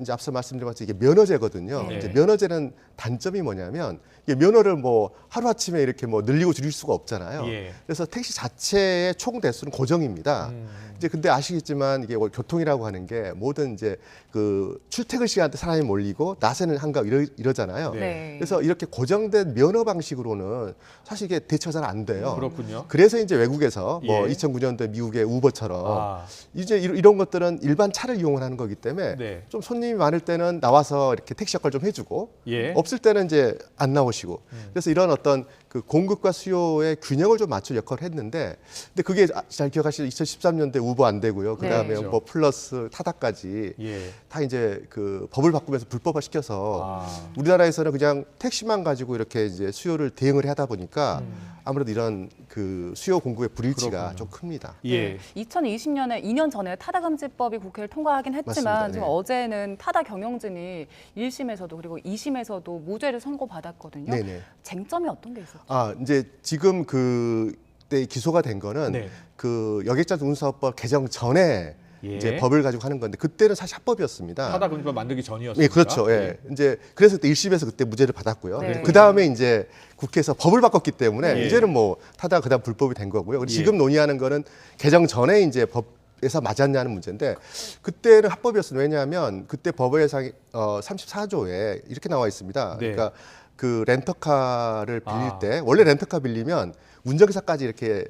이제 앞서 말씀드린 것처럼 이게 면허제거든요. 네. 이제 면허제는 단점이 뭐냐면 이게 면허를 뭐 하루 아침에 이렇게 뭐 늘리고 줄일 수가 없잖아요. 예. 그래서 택시 자체의 총 대수는 고정입니다. 이제 근데 아시겠지만 이게 교통이라고 하는 게 모든 이제 그 출퇴근 시간대 사람이 몰리고 낮에는 한가하고 이러잖아요. 네. 그래서 이렇게 고정된 면허 방식으로는 사실 이게 대처가 잘 안 돼요. 그렇군요. 그래서 이제 외국에서 뭐 예. 2009년도에 미국의 우버처럼 아. 이제 이런 것들은 일반 차를 이용을 하는 거기 때문에 네. 좀 손님이 많을 때는 나와서 이렇게 택시 역할 좀 해주고 예. 없을 때는 이제 안 나오시고 그래서 이런 어떤 그 공급과 수요의 균형을 좀 맞출 역할을 했는데 근데 그게 잘 기억하시죠? 2013년도에 우버 안 되고요. 그다음에 네. 뭐 플러스 타다까지 예. 다 이제 그 법을 바꾸면서 불법화 시켜서 아. 우리나라에서는 그냥 택시만 가지고 이렇게 이제 수요를 대응을 하다 보니까 아무래도 이런 그 수요 공급의 불일치가 좀 큽니다. 예. 2020년에 2년 전에 타다 금지법이 국회를 통과하긴 했지만 맞습니다. 지금 네. 어제는 타다 경영진이 1심에서도 그리고 2심에서도 무죄를 선고받았거든요. 네네. 쟁점이 어떤 게 있었죠? 아 이제 지금 그때 기소가 된 거는 네. 그 여객자 운수사법 개정 전에 예. 이제 법을 가지고 하는 건데 그때는 사실 합법이었습니다. 타다 금지법 만들기 전이었습니다. 예, 그렇죠. 예. 이제 그래서 그때 1심에서 그때 무죄를 받았고요. 네. 그 다음에 이제 국회에서 법을 바꿨기 때문에 예. 이제는 뭐 타다 그다음 불법이 된 거고요. 그리고 예. 지금 논의하는 거는 개정 전에 이제 법에서 맞았냐는 문제인데 그때는 합법이었습니다. 왜냐하면 그때 법의 예상이 34조에 이렇게 나와 있습니다. 네. 그러니까 그 렌터카를 빌릴 아. 때 원래 렌터카 빌리면 운전기사까지 이렇게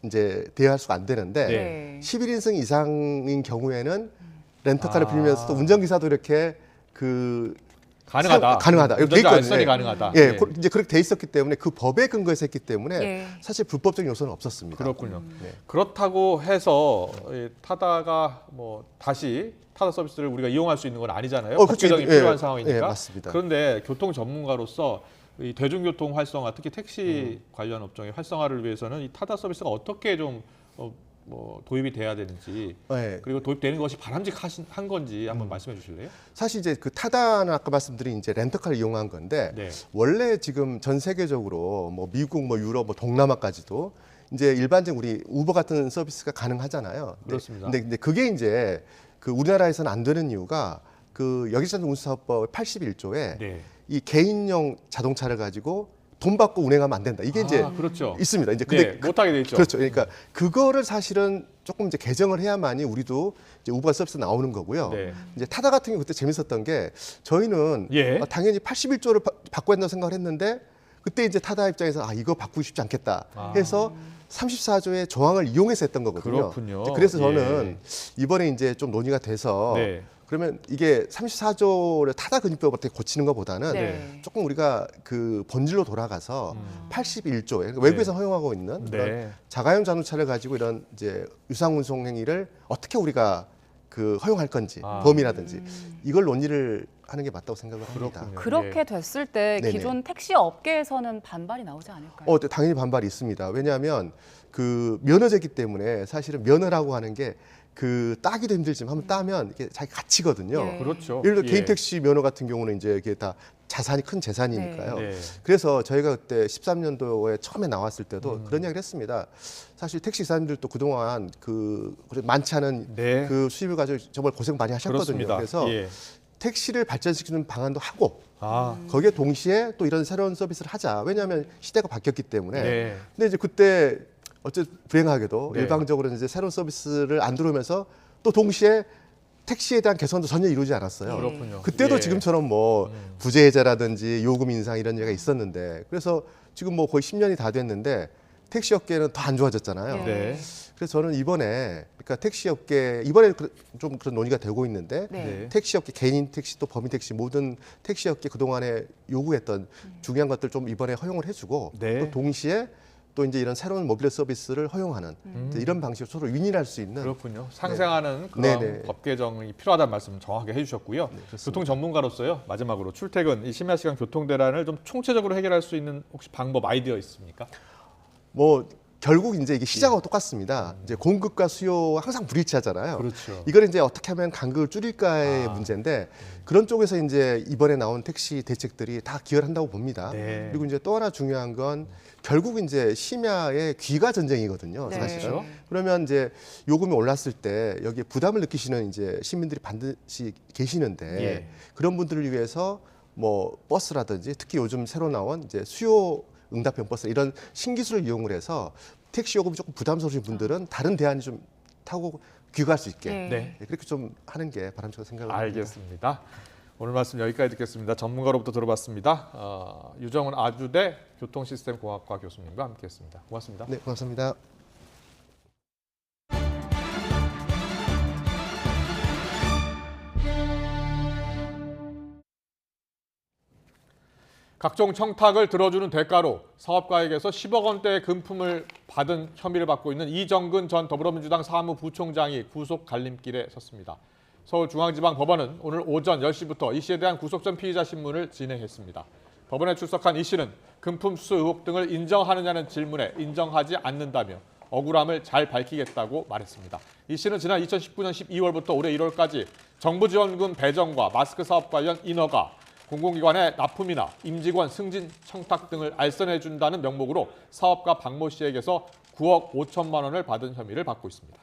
이제 대여할 수가 안 되는데 네. 11인승 이상인 경우에는 렌터카를 아. 빌리면서도 운전기사도 이렇게 그 가능하다. 가능하다. 이렇게 돼 운전자 있거든요. 알선이 가능하다. 예, 예. 이제 그렇게 돼 있었기 때문에 그 법에 근거해서 했기 때문에 예. 사실 불법적인 요소는 없었습니다. 그렇군요. 네. 그렇다고 해서 타다가 뭐 다시 타다 서비스를 우리가 이용할 수 있는 건 아니잖아요. 그렇죠. 법개정이 예, 필요한 예, 상황이니까. 맞습니다. 그런데 교통 전문가로서 이 대중교통 활성화, 특히 택시 관련 업종의 활성화를 위해서는 이 타다 서비스가 어떻게 좀 뭐 도입이 돼야 되는지 네. 그리고 도입되는 것이 바람직한 건지 한번 말씀해 주실래요? 사실 이제 그 타다는 아까 말씀드린 이제 렌터카를 이용한 건데 네. 원래 지금 전 세계적으로 뭐 미국, 뭐 유럽, 뭐 동남아까지도 이제 일반적인 우리 우버 같은 서비스가 가능하잖아요. 그렇습니다. 근데 그게 이제 그 우리나라에서는 안 되는 이유가 그 여객자 운수사법 81조에 네. 이 개인용 자동차를 가지고 돈 받고 운행하면 안 된다. 이게 이제 그렇죠. 있습니다. 이제 네, 못하게 돼 있죠. 그렇죠. 그러니까 그거를 사실은 조금 이제 개정을 해야만이 우리도 이제 우버 서비스 나오는 거고요. 네. 이제 타다 같은 경우 그때 재밌었던 게 저희는 예. 당연히 81조를 바꿔야 된다고 생각을 했는데 그때 이제 타다 입장에서 이거 바꾸고 싶지 않겠다 해서 34조의 조항을 이용해서 했던 거거든요. 그렇군요. 그래서 저는 이번에 이제 좀 논의가 돼서 네. 그러면 이게 34조를 타다 금지법을 어떻게 고치는 것보다는 네. 조금 우리가 그 본질로 돌아가서 81조 그러니까 외국에서 허용하고 있는 네. 그런 자가용 자동차를 가지고 이런 이제 유상 운송 행위를 어떻게 우리가 그 허용할 건지 범위라든지 이걸 논의를 하는 게 맞다고 생각을 합니다. 그렇군요. 그렇게 예. 됐을 때 네네. 기존 택시 업계에서는 반발이 나오지 않을까요? 당연히 반발이 있습니다. 왜냐하면 그 면허제기 때문에 사실은 면허라고 하는 게 그 따기도 힘들지만 한번 따면 이게 자기 가치거든요. 예. 그렇죠. 예를 들어 예. 개인 택시 면허 같은 경우는 이제 이게 다 자산이 큰 재산이니까요. 네. 그래서 저희가 그때 13년도에 처음에 나왔을 때도 그런 이야기를 했습니다. 사실 택시 기사님들도 그동안 그 많지 않은 네. 그 수입을 가지고 정말 고생 많이 하셨거든요. 그렇습니다. 그래서 예. 택시를 발전시키는 방안도 하고 아. 거기에 동시에 또 이런 새로운 서비스를 하자. 왜냐하면 시대가 바뀌었기 때문에. 네. 근데 이제 그때 불행하게도 네. 일방적으로 이제 새로운 서비스를 안 들어오면서 또 동시에 택시에 대한 개선도 전혀 이루어지지 않았어요. 그렇군요. 그때도 예. 지금처럼 뭐 부재 해제라든지 요금 인상 이런 얘기가 있었는데 그래서 지금 뭐 거의 10년이 다 됐는데 택시 업계는 더 안 좋아졌잖아요. 네. 그래서 저는 이번에 그러니까 택시 업계 이번에 좀 그런 논의가 되고 있는데 네. 택시 업계 개인 택시 또 범인 택시 모든 택시 업계 그동안에 요구했던 중요한 것들 좀 이번에 허용을 해주고 네. 또 동시에 또 이제 이런 새로운 모빌 서비스를 허용하는 이제 이런 방식으로 서로 윈윈할 수 있는 그렇군요. 상생하는 그런 네네. 법 개정이 필요하다는 말씀 정확하게 해주셨고요. 그렇습니다. 교통 전문가로서요. 마지막으로 출퇴근 이 심야 시간 교통 대란을 좀 총체적으로 해결할 수 있는 혹시 방법 아이디어 있습니까? 뭐 결국 이제 이게 시장하고 똑같습니다. 이제 공급과 수요가 항상 불일치하잖아요. 그렇죠. 이걸 이제 어떻게 하면 간극을 줄일까의 문제인데 그런 쪽에서 이제 이번에 나온 택시 대책들이 다 기여를 한다고 봅니다. 네. 그리고 이제 또 하나 중요한 건 결국 이제 심야의 귀가 전쟁이거든요. 네. 사실은. 그렇죠. 그러면 이제 요금이 올랐을 때 여기에 부담을 느끼시는 이제 시민들이 반드시 계시는데 예. 그런 분들을 위해서 뭐 버스라든지 특히 요즘 새로 나온 이제 수요 응답형 버스 이런 신기술을 이용을 해서 택시 요금이 조금 부담스러우신 분들은 다른 대안이 좀 타고 귀가할 수 있게 네. 그렇게 좀 하는 게 바람직하다고 생각합니다. 알겠습니다. 오늘 말씀 여기까지 듣겠습니다. 전문가로부터 들어봤습니다. 유정훈 아주대 교통시스템공학과 교수님과 함께했습니다. 고맙습니다. 네, 고맙습니다. 각종 청탁을 들어주는 대가로 사업가에게서 10억 원대의 금품을 받은 혐의를 받고 있는 이정근 전 더불어민주당 사무부총장이 구속 갈림길에 섰습니다. 서울중앙지방법원은 오늘 오전 10시부터 이 씨에 대한 구속 전 피의자 신문을 진행했습니다. 법원에 출석한 이 씨는 금품 수수 의혹 등을 인정하느냐는 질문에 인정하지 않는다며 억울함을 잘 밝히겠다고 말했습니다. 이 씨는 지난 2019년 12월부터 올해 1월까지 정부 지원금 배정과 마스크 사업 관련 인허가, 공공기관의 납품이나 임직원 승진 청탁 등을 알선해준다는 명목으로 사업가 박모 씨에게서 9억 5천만 원을 받은 혐의를 받고 있습니다.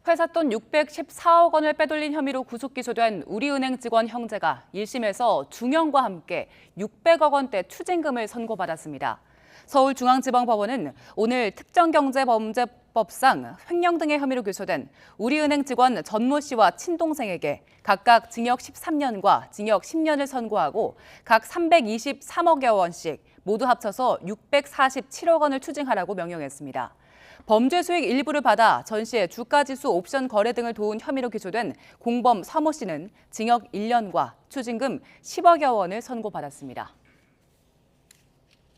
회사 돈 614억 원을 빼돌린 혐의로 구속 기소된 우리은행 직원 형제가 1심에서 중형과 함께 600억 원대 추징금을 선고받았습니다. 서울중앙지방법원은 오늘 특정경제범죄법상 횡령 등의 혐의로 기소된 우리은행 직원 전모 씨와 친동생에게 각각 징역 13년과 징역 10년을 선고하고 각 323억여 원씩 모두 합쳐서 647억 원을 추징하라고 명령했습니다. 범죄 수익 일부를 받아 전 씨의 주가지수 옵션 거래 등을 도운 혐의로 기소된 공범 서모 씨는 징역 1년과 추징금 10억여 원을 선고받았습니다.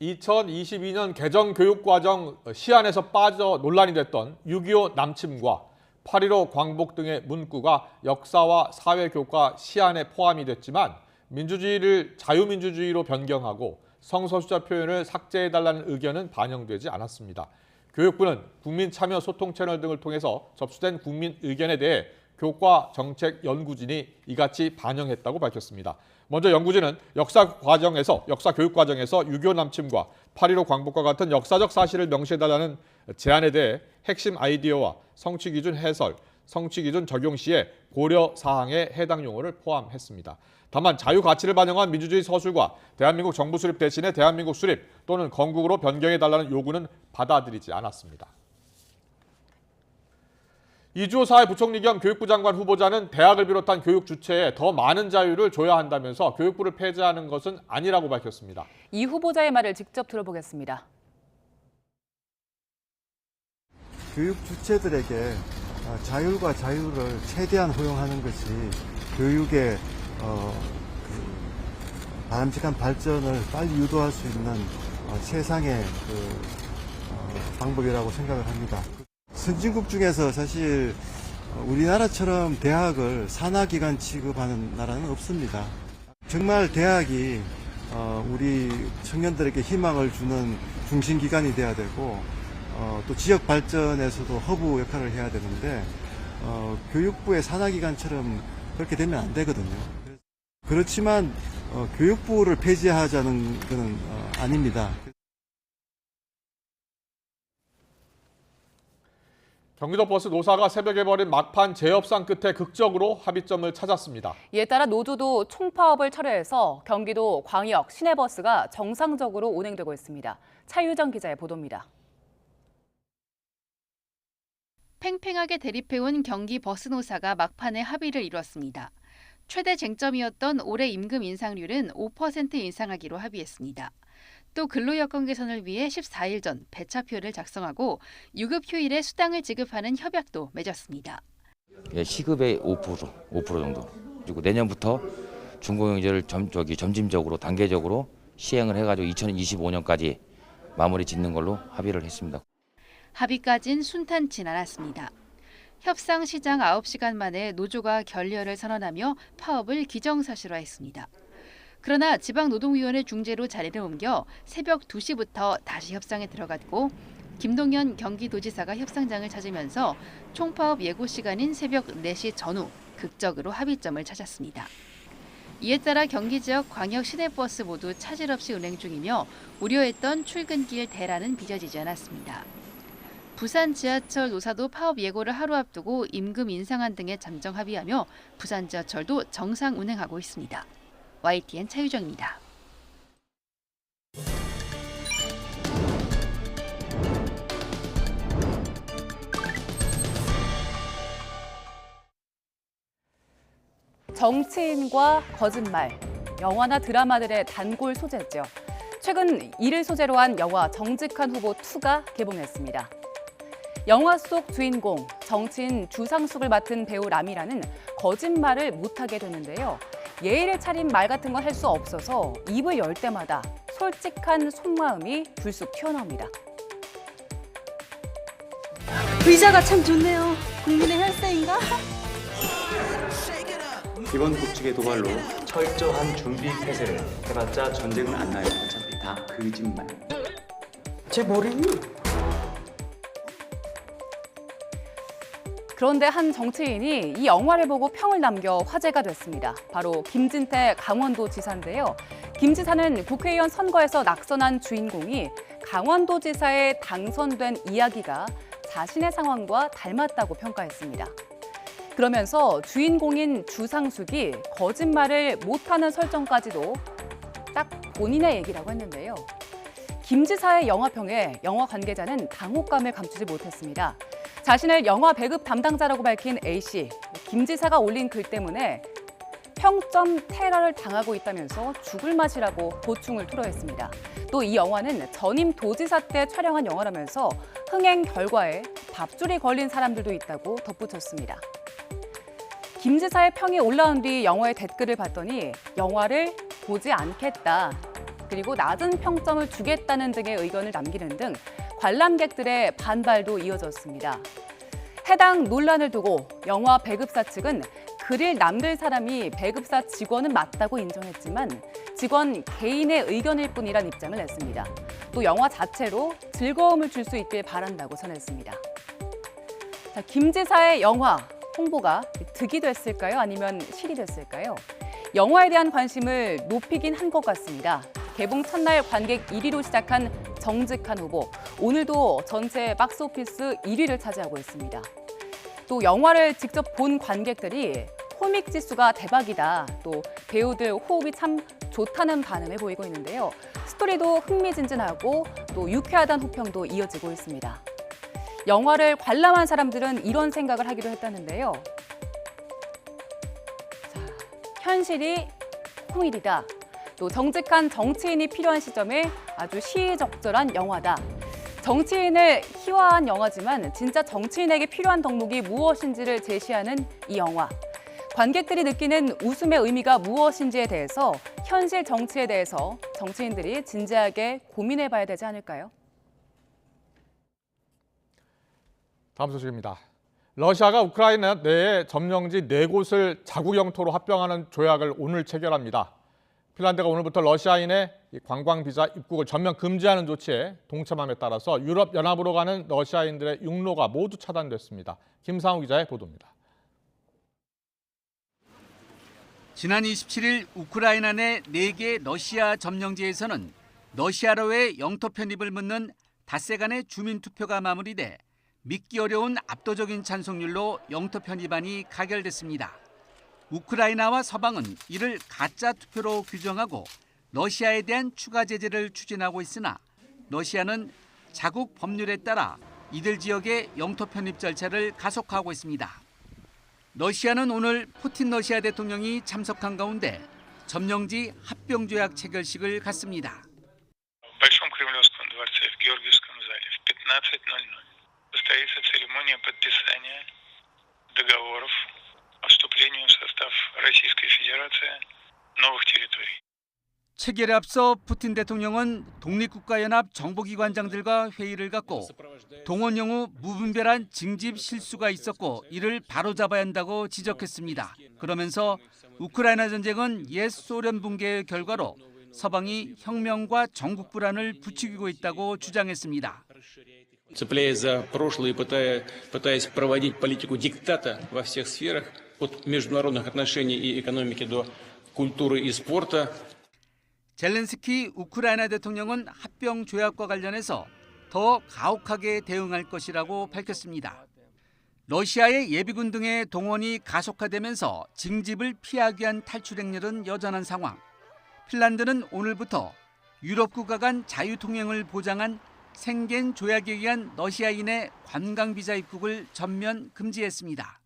2022년 개정교육과정 시안에서 빠져 논란이 됐던 6.25 남침과 8.15 광복 등의 문구가 역사와 사회교과 시안에 포함이 됐지만 민주주의를 자유민주주의로 변경하고 성소수자 표현을 삭제해달라는 의견은 반영되지 않았습니다. 교육부는 국민참여 소통 채널 등을 통해서 접수된 국민 의견에 대해 교과 정책 연구진이 이같이 반영했다고 밝혔습니다. 먼저 연구진은 역사 교육 과정에서 6.25 남침과 8.15 광복과 같은 역사적 사실을 명시해달라는 제안에 대해 핵심 아이디어와 성취 기준 해설, 성취 기준 적용 시에 고려 사항에 해당 용어를 포함했습니다. 다만 자유 가치를 반영한 민주주의 서술과 대한민국 정부 수립 대신에 대한민국 수립 또는 건국으로 변경해달라는 요구는 받아들이지 않았습니다. 이주호 사회부총리 겸 교육부 장관 후보자는 대학을 비롯한 교육 주체에 더 많은 자유를 줘야 한다면서 교육부를 폐지하는 것은 아니라고 밝혔습니다. 이 후보자의 말을 직접 들어보겠습니다. 교육 주체들에게 자율과 자유를 최대한 허용하는 것이 교육의 바람직한 발전을 빨리 유도할 수 있는 최상의 방법이라고 생각을 합니다. 선진국 중에서 사실 우리나라처럼 대학을 산하기관 취급하는 나라는 없습니다. 정말 대학이 우리 청년들에게 희망을 주는 중심기관이 돼야 되고 또 지역 발전에서도 허브 역할을 해야 되는데 교육부의 산하기관처럼 그렇게 되면 안 되거든요. 그렇지만 교육부를 폐지하자는 것은 아닙니다. 경기도 버스 노사가 새벽에 벌인 막판 재협상 끝에 극적으로 합의점을 찾았습니다. 이에 따라 노조도 총파업을 철회해서 경기도 광역 시내버스가 정상적으로 운행되고 있습니다. 차유정 기자의 보도입니다. 팽팽하게 대립해온 경기 버스노사가 막판에 합의를 이뤘습니다. 최대 쟁점이었던 올해 임금 인상률은 5% 인상하기로 합의했습니다. 또 근로여건 개선을 위해 14일 전 배차표를 작성하고 유급 휴일에 수당을 지급하는 협약도 맺었습니다. 시급의 5% 정도. 그리고 내년부터 준공영제를 점진적으로 단계적으로 시행을 해가지고 2025년까지 마무리 짓는 걸로 합의를 했습니다. 합의까진 순탄치 않았습니다. 협상 시작 9시간 만에 노조가 결렬을 선언하며 파업을 기정사실화했습니다. 그러나 지방노동위원회 중재로 자리를 옮겨 새벽 2시부터 다시 협상에 들어갔고 김동연 경기도지사가 협상장을 찾으면서 총파업 예고 시간인 새벽 4시 전후 극적으로 합의점을 찾았습니다. 이에 따라 경기 지역 광역 시내버스 모두 차질 없이 운행 중이며 우려했던 출근길 대란은 빚어지지 않았습니다. 부산 지하철 노사도 파업 예고를 하루 앞두고 임금 인상안 등에 잠정 합의하며 부산 지하철도 정상 운행하고 있습니다. YTN 차유정입니다. 정치인과 거짓말, 영화나 드라마들의 단골 소재죠. 최근 이를 소재로 한 영화 정직한 후보 2가 개봉했습니다. 영화 속 주인공, 정치인 주상숙을 맡은 배우 라미라는 거짓말을 못하게 되는데요. 예의를 차린 말 같은 건 할 수 없어서 입을 열 때마다 솔직한 속마음이 불쑥 튀어나옵니다. 의자가 참 좋네요. 국민의 혈세인가? 이번 국직의 도발로 철저한 준비 태세를 해봤자 전쟁은 안 나요. 어차피 다 거짓말. 제 머리는? 그런데 한 정치인이 이 영화를 보고 평을 남겨 화제가 됐습니다. 바로 김진태 강원도지사인데요. 김 지사는 국회의원 선거에서 낙선한 주인공이 강원도지사에 당선된 이야기가 자신의 상황과 닮았다고 평가했습니다. 그러면서 주인공인 주상숙이 거짓말을 못하는 설정까지도 딱 본인의 얘기라고 했는데요. 김 지사의 영화평에 영화 관계자는 당혹감을 감추지 못했습니다. 자신을 영화 배급 담당자라고 밝힌 A씨, 김 지사가 올린 글 때문에 평점 테러를 당하고 있다면서 죽을 맛이라고 고충을 토로했습니다. 또 이 영화는 전임 도지사 때 촬영한 영화라면서 흥행 결과에 밥줄이 걸린 사람들도 있다고 덧붙였습니다. 김 지사의 평이 올라온 뒤 영화의 댓글을 봤더니 영화를 보지 않겠다, 그리고 낮은 평점을 주겠다는 등의 의견을 남기는 등 관람객들의 반발도 이어졌습니다. 해당 논란을 두고 영화 배급사 측은 글을 남길 사람이 배급사 직원은 맞다고 인정했지만 직원 개인의 의견일 뿐이란 입장을 냈습니다. 또 영화 자체로 즐거움을 줄 수 있길 바란다고 전했습니다. 자, 김 지사의 영화 홍보가 득이 됐을까요? 아니면 실이 됐을까요? 영화에 대한 관심을 높이긴 한 것 같습니다. 개봉 첫날 관객 1위로 시작한 정직한 후보, 오늘도 전체 박스오피스 1위를 차지하고 있습니다. 또 영화를 직접 본 관객들이 코믹 지수가 대박이다, 또 배우들 호흡이 참 좋다는 반응을 보이고 있는데요. 스토리도 흥미진진하고 또 유쾌하다는 호평도 이어지고 있습니다. 영화를 관람한 사람들은 이런 생각을 하기도 했다는데요. 자, 현실이 코미디다. 또 정직한 정치인이 필요한 시점에 아주 시의적절한 영화다. 정치인을 희화한 영화지만 진짜 정치인에게 필요한 덕목이 무엇인지를 제시하는 이 영화. 관객들이 느끼는 웃음의 의미가 무엇인지에 대해서, 현실 정치에 대해서 정치인들이 진지하게 고민해봐야 되지 않을까요? 다음 소식입니다. 러시아가 우크라이나 내에 점령지 4곳을 자국 영토로 합병하는 조약을 오늘 체결합니다. 핀란드가 오늘부터 러시아인의 관광 비자 입국을 전면 금지하는 조치에 동참함에 따라서 유럽 연합으로 가는 러시아인들의 육로가 모두 차단됐습니다. 김상우 기자의 보도입니다. 지난 27일 우크라이나 내 4개 러시아 점령지에서는 러시아로의 영토 편입을 묻는 닷새 간의 주민 투표가 마무리돼 믿기 어려운 압도적인 찬성률로 영토 편입안이 가결됐습니다. 우크라이나와 서방은 이를 가짜 투표로 규정하고 러시아에 대한 추가 제재를 추진하고 있으나 러시아는 자국 법률에 따라 이들 지역의 영토 편입 절차를 가속화하고 있습니다. 러시아는 오늘 푸틴 러시아 대통령이 참석한 가운데 점령지 합병조약 체결식을 갖습니다. 체결에 앞서 푸틴 대통령은 독립국가연합 정보기관장들과 회의를 갖고 동원 영후 무분별한 징집 실수가 있었고 이를 바로잡아야 한다고 지적했습니다. 그러면서 우크라이나 전쟁은 옛 소련 붕괴의 결과로 서방이 혁명과 전국 불안을 부추기고 있다고 주장했습니다. Цепляясь за прошлое и пытаясь проводить политику диктата во всех сферах, от международных отношений и экономики до культуры и спорта. 젤렌스키 우크라이나 대통령은 합병 조약과 관련해서 더 가혹하게 대응할 것이라고 밝혔습니다. 러시아의 예비군 등의 동원이 가속화되면서 징집을 피하기 위한 탈출 행렬은 여전한 상황. 핀란드는 오늘부터 유럽 국가 간 자유통행을 보장한 생겐 조약에 의한 러시아인의 관광 비자 입국을 전면 금지했습니다.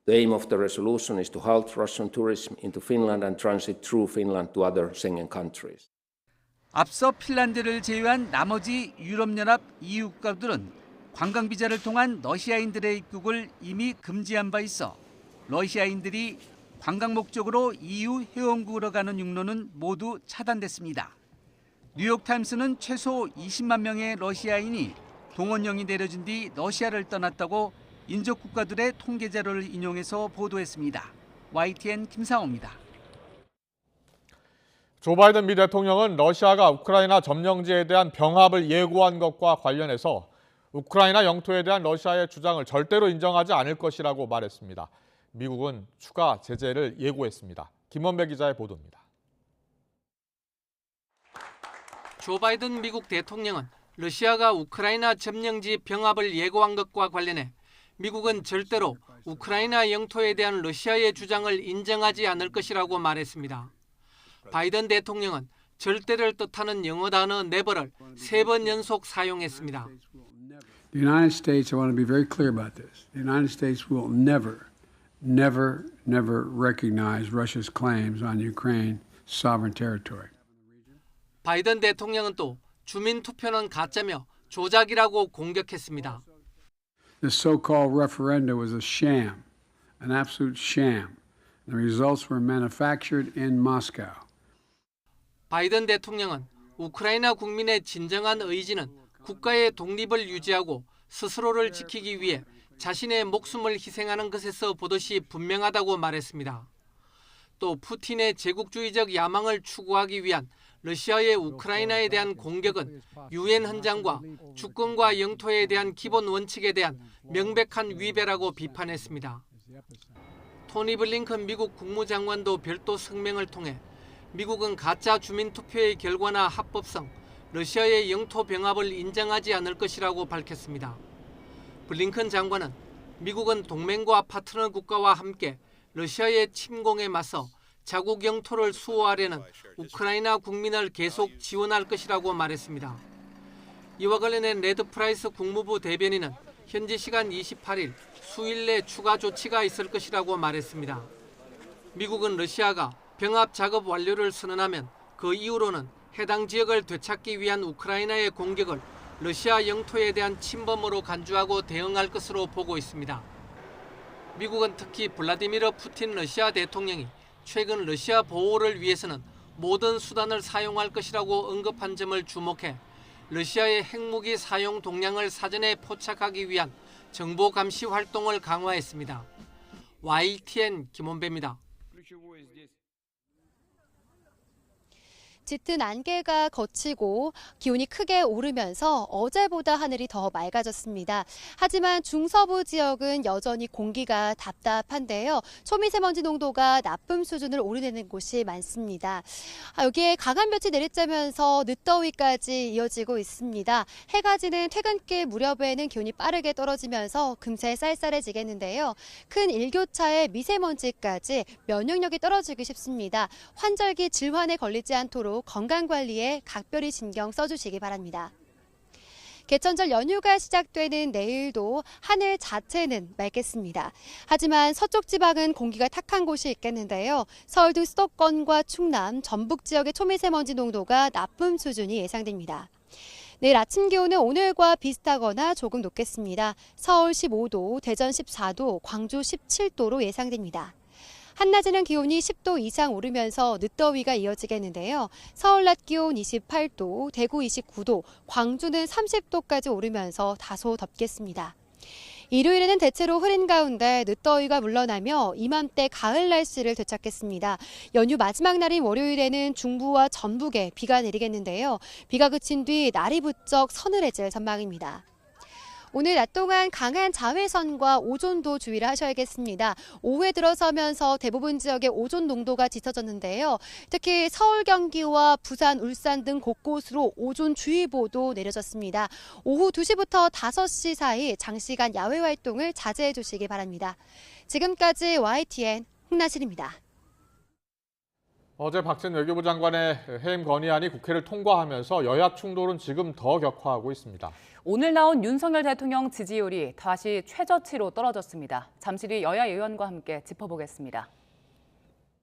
The aim of the resolution is to halt Russian tourism into Finland and transit through Finland to other Schengen countries. 앞서 핀란드를 제외한 나머지 유럽연합 EU 국가들은 관광 비자를 통한 러시아인들의 입국을 이미 금지한 바 있어 러시아인들이 관광 목적으로 EU 회원국으로 가는 육로는 모두 차단됐습니다. 뉴욕타임스는 최소 20만 명의 러시아인이 동원령이 내려진 뒤 러시아를 떠났다고 인접 국가들의 통계 자료를 인용해서 보도했습니다. YTN 김상호입니다. 조 바이든 미 대통령은 러시아가 우크라이나 점령지에 대한 병합을 예고한 것과 관련해서 우크라이나 영토에 대한 러시아의 주장을 절대로 인정하지 않을 것이라고 말했습니다. 미국은 추가 제재를 예고했습니다. 김원배 기자의 보도입니다. 조 바이든 미국 대통령은 러시아가 우크라이나 점령지 병합을 예고한 것과 관련해 미국은 절대로 우크라이나 영토에 대한 러시아의 주장을 인정하지 않을 것이라고 말했습니다. 바이든 대통령은 절대를 뜻하는 영어 단어 never를 3번 연속 사용했습니다. The United States, I want to be very clear about this. The United States will never recognize Russia's claims on Ukraine sovereign territory. 바이든 대통령은 또 주민 투표는 가짜며 조작이라고 공격했습니다. The so-called referenda was a sham, an absolute sham. The results were manufactured in Moscow. 바이든 대통령은 우크라이나 국민의 진정한 의지는 국가의 독립을 유지하고 스스로를 지키기 위해 자신의 목숨을 희생하는 것에서 보듯이 분명하다고 말했습니다. 또 푸틴의 제국주의적 야망을 추구하기 위한 러시아의 우크라이나에 대한 공격은 유엔 헌장과 주권과 영토에 대한 기본 원칙에 대한 명백한 위배라고 비판했습니다. 토니 블링컨 미국 국무장관도 별도 성명을 통해 미국은 가짜 주민투표의 결과나 합법성, 러시아의 영토 병합을 인정하지 않을 것이라고 밝혔습니다. 블링컨 장관은 미국은 동맹과 파트너 국가와 함께 러시아의 침공에 맞서 자국 영토를 수호하려는 우크라이나 국민을 계속 지원할 것이라고 말했습니다. 이와 관련해 레드 프라이스 국무부 대변인은 현지 시간 28일 수일 내 추가 조치가 있을 것이라고 말했습니다. 미국은 러시아가 병합 작업 완료를 선언하면 그 이후로는 해당 지역을 되찾기 위한 우크라이나의 공격을 러시아 영토에 대한 침범으로 간주하고 대응할 것으로 보고 있습니다. 미국은 특히 블라디미르 푸틴 러시아 대통령이 최근 러시아 보호를 위해서는 모든 수단을 사용할 것이라고 언급한 점을 주목해 러시아의 핵무기 사용 동향을 사전에 포착하기 위한 정보 감시 활동을 강화했습니다. YTN 김원배입니다. 짙은 안개가 걷히고 기온이 크게 오르면서 어제보다 하늘이 더 맑아졌습니다. 하지만 중서부 지역은 여전히 공기가 답답한데요. 초미세먼지 농도가 나쁨 수준을 오르내는 곳이 많습니다. 여기에 강한 볕이 내리쬐면서 늦더위까지 이어지고 있습니다. 해가 지는 퇴근길 무렵에는 기온이 빠르게 떨어지면서 금세 쌀쌀해지겠는데요. 큰 일교차에 미세먼지까지 면역력이 떨어지기 쉽습니다. 환절기 질환에 걸리지 않도록 건강관리에 각별히 신경 써주시기 바랍니다. 개천절 연휴가 시작되는 내일도 하늘 자체는 맑겠습니다. 하지만 서쪽 지방은 공기가 탁한 곳이 있겠는데요. 서울 등 수도권과 충남, 전북 지역의 초미세먼지 농도가 나쁨 수준이 예상됩니다. 내일 아침 기온은 오늘과 비슷하거나 조금 높겠습니다. 서울 15도, 대전 14도, 광주 17도로 예상됩니다. 한낮에는 기온이 10도 이상 오르면서 늦더위가 이어지겠는데요. 서울 낮 기온 28도, 대구 29도, 광주는 30도까지 오르면서 다소 덥겠습니다. 일요일에는 대체로 흐린 가운데 늦더위가 물러나며 이맘때 가을 날씨를 되찾겠습니다. 연휴 마지막 날인 월요일에는 중부와 전북에 비가 내리겠는데요. 비가 그친 뒤 날이 부쩍 서늘해질 전망입니다. 오늘 낮 동안 강한 자외선과 오존도 주의를 하셔야겠습니다. 오후에 들어서면서 대부분 지역의 오존 농도가 짙어졌는데요. 특히 서울, 경기와 부산, 울산 등 곳곳으로 오존주의보도 내려졌습니다. 오후 2시부터 5시 사이 장시간 야외 활동을 자제해 주시기 바랍니다. 지금까지 YTN 홍나실입니다. 어제 박진 외교부 장관의 해임 건의안이 국회를 통과하면서 여야 충돌은 지금 더 격화하고 있습니다. 오늘 나온 윤석열 대통령 지지율이 다시 최저치로 떨어졌습니다. 잠시 뒤 여야 의원과 함께 짚어보겠습니다.